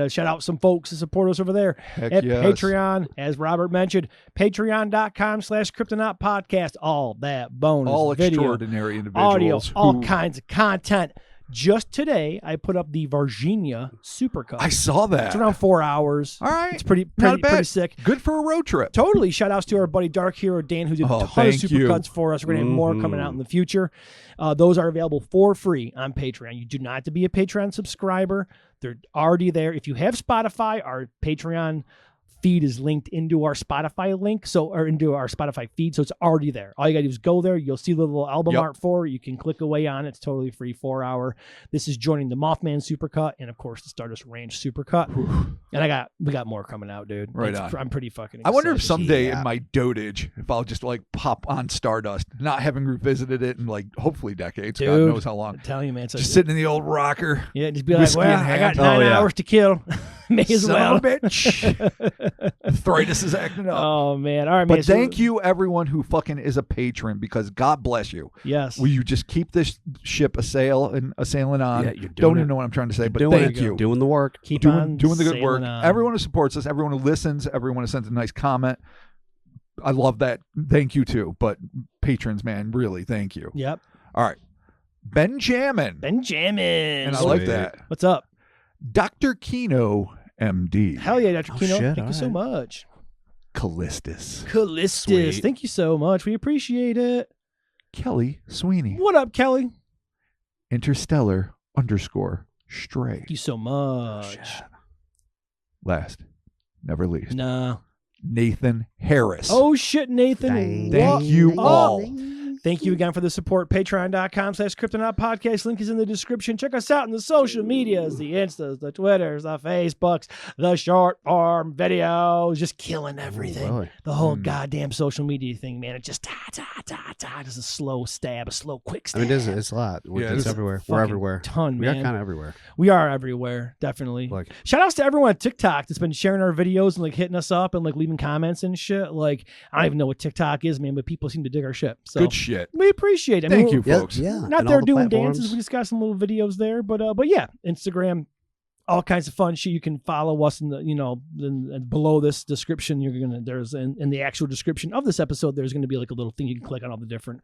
shout out some folks to support us over there Heck at yes. Patreon, as Robert mentioned, patreon.com/Cryptonaut Podcast. All that bonus All video, extraordinary individuals. audio, all who- kinds of content. Just today, I put up the Virginia Supercut. I saw that. It's around 4 hours. All right. It's pretty Not bad. sick. Good for a road trip. Totally. Shout outs to our buddy Dark Hero Dan, who did a ton of thank you. supercuts for us. We're going to have more coming out in the future. Those are available for free on Patreon. You do not have to be a Patreon subscriber. They're already there. If you have Spotify, our Patreon feed is linked into our Spotify link, or into our Spotify feed, so it's already there. All you gotta do is go there. You'll see the little album art for it. You can click away on it. It's totally free. 4 hour. This is joining the Mothman Supercut and of course the Stardust Ranch Supercut. And we got more coming out, dude. Right on. I'm pretty fucking I excited. wonder if someday in my dotage, if I'll just like pop on Stardust, not having revisited it in like hopefully decades, God Dude, knows how long. I'm telling you, man. It's Just sitting in the old rocker. yeah, just be like, whiskey well, in I got hand. 9 hours to kill. May as Son well. of a bitch. Arthritis is acting up. Oh man. All right, man. But thank you everyone who fucking is a patron, because God bless you. Yes. Will you just keep this ship sailing on? Yeah, you're doing Don't it. even know what I'm trying to say, but Doing thank it. you. Doing the work. Keep doing on the good sailing work. on. Everyone who supports us, everyone who listens, everyone who sends a nice comment. I love that. Thank you too. But patrons, man, really, thank you. Yep. All right. Benjamin. Benjamin. And I like Sweet. that. What's up? Dr. Kino, MD. Hell yeah, Dr. Oh, Kino. shit, Thank you so all much. Callistus. Callistus. Sweet. Thank you so much. We appreciate it. Kelly Sweeney. What up, Kelly? Interstellar _ Stray. Thank you so much. Last, never least, Nah. Nathan Harris. Oh shit, Nathan. Dang. Thank What you up? all. Thank you again for the support. Patreon.com/Cryptonaut Podcast. Link is in the description. Check us out in the social medias, the Instas, the Twitters, the Facebooks, the short form videos. Just killing everything. really? The whole goddamn social media thing, man. It just just a slow stab, a slow quick I stab. mean, it's a lot. Yeah, It's it's everywhere. We're Fucking everywhere. ton, We man. are kind of everywhere. We are everywhere, definitely. Like, Shout outs to everyone at TikTok that's been sharing our videos and like hitting us up and like leaving comments and shit. Like, I don't even know what TikTok is, man, but people seem to dig our shit. So Good shit. we appreciate it. I Thank mean, you, folks. yeah. not and there all the doing platforms. dances. We just got some little videos there, but yeah, Instagram, all kinds of fun shit. You can follow us in the, and below this description, there's in the actual description of this episode, there's gonna be like a little thing you can click on all the different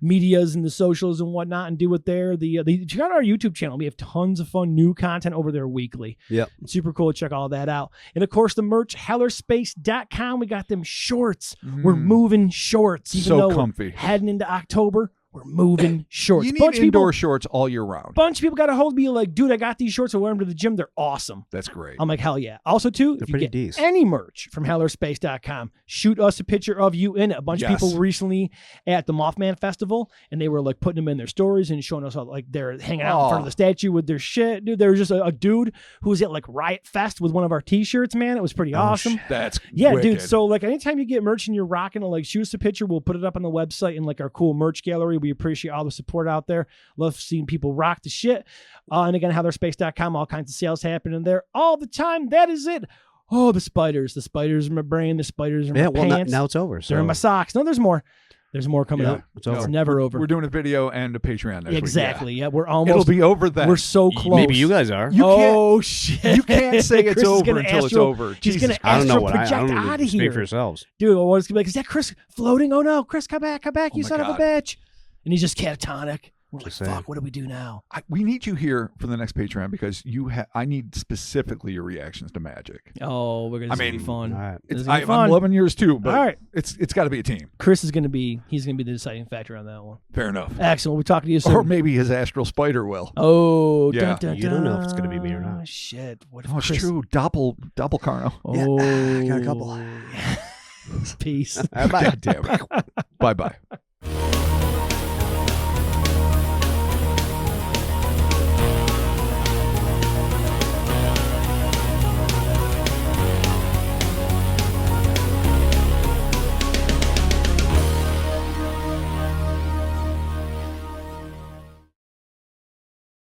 medias and the socials and whatnot and do it there. Check out our YouTube channel. We have tons of fun new content over there weekly. Yep. It's super cool. Check all that out. And of course, the merch, hellerspace.com. We got them shorts. We're moving shorts, even So though comfy. we're heading into October. We're moving shorts. You need Bunch of indoor people, shorts all year round. bunch of people got a hold of me like, dude, I got these shorts. I wear them to the gym. They're awesome. That's great. I'm like, hell yeah. Also, too, They're if you pretty get decent. any merch from hellerspace.com, shoot us a picture of you in it. A bunch of Yes. people recently at the Mothman Festival, and they were like putting them in their stories and showing us how like they're hanging out in front of the statue with their shit. Dude, there was just a dude who was at like Riot Fest with one of our t-shirts, man. It was pretty awesome. That's Yeah, wicked. dude. So like anytime you get merch and you're rocking it, like shoot us a picture. We'll put it up on the website in like our cool merch gallery. We appreciate all the support out there. Love seeing people rock the shit. And again, hellerspace.com, all kinds of sales happening there all the time. That is it Oh, the spiders. The spiders in my brain. The spiders in my well, pants. now it's over. So. They're in my socks. No, there's more. There's more coming up. It's over. It's never over. We're doing a video and a Patreon next exactly. week. Yeah, we're almost. It'll be over then. We're so close. Maybe you guys are. Shit! You can't say it's Chris is over gonna until it's over. He's going to I don't know astral what project I don't out know. of Speak here. for yourselves. Dude, what's going to be like? Is that Chris floating? Oh no, Chris, come back, you my son of a God. bitch! And he's just catatonic. We're like, Just saying. fuck, what do we do now? We need you here for the next Patreon because I need specifically your reactions to magic. Oh, we're gonna be fun. All right. This is gonna be I'm fun. loving yours too, but All right. it's got to be a team. Chris is gonna be the deciding factor on that one. Fair enough. Excellent. We'll be talking to you soon. Or maybe his astral spider will. Oh, Yeah. dun, dun, You don't know if it's dun. gonna be me or not. Shit. What if Oh, it's Chris... true. Doppel Carno. Oh, I got a couple. Peace. Bye. God damn it. Bye.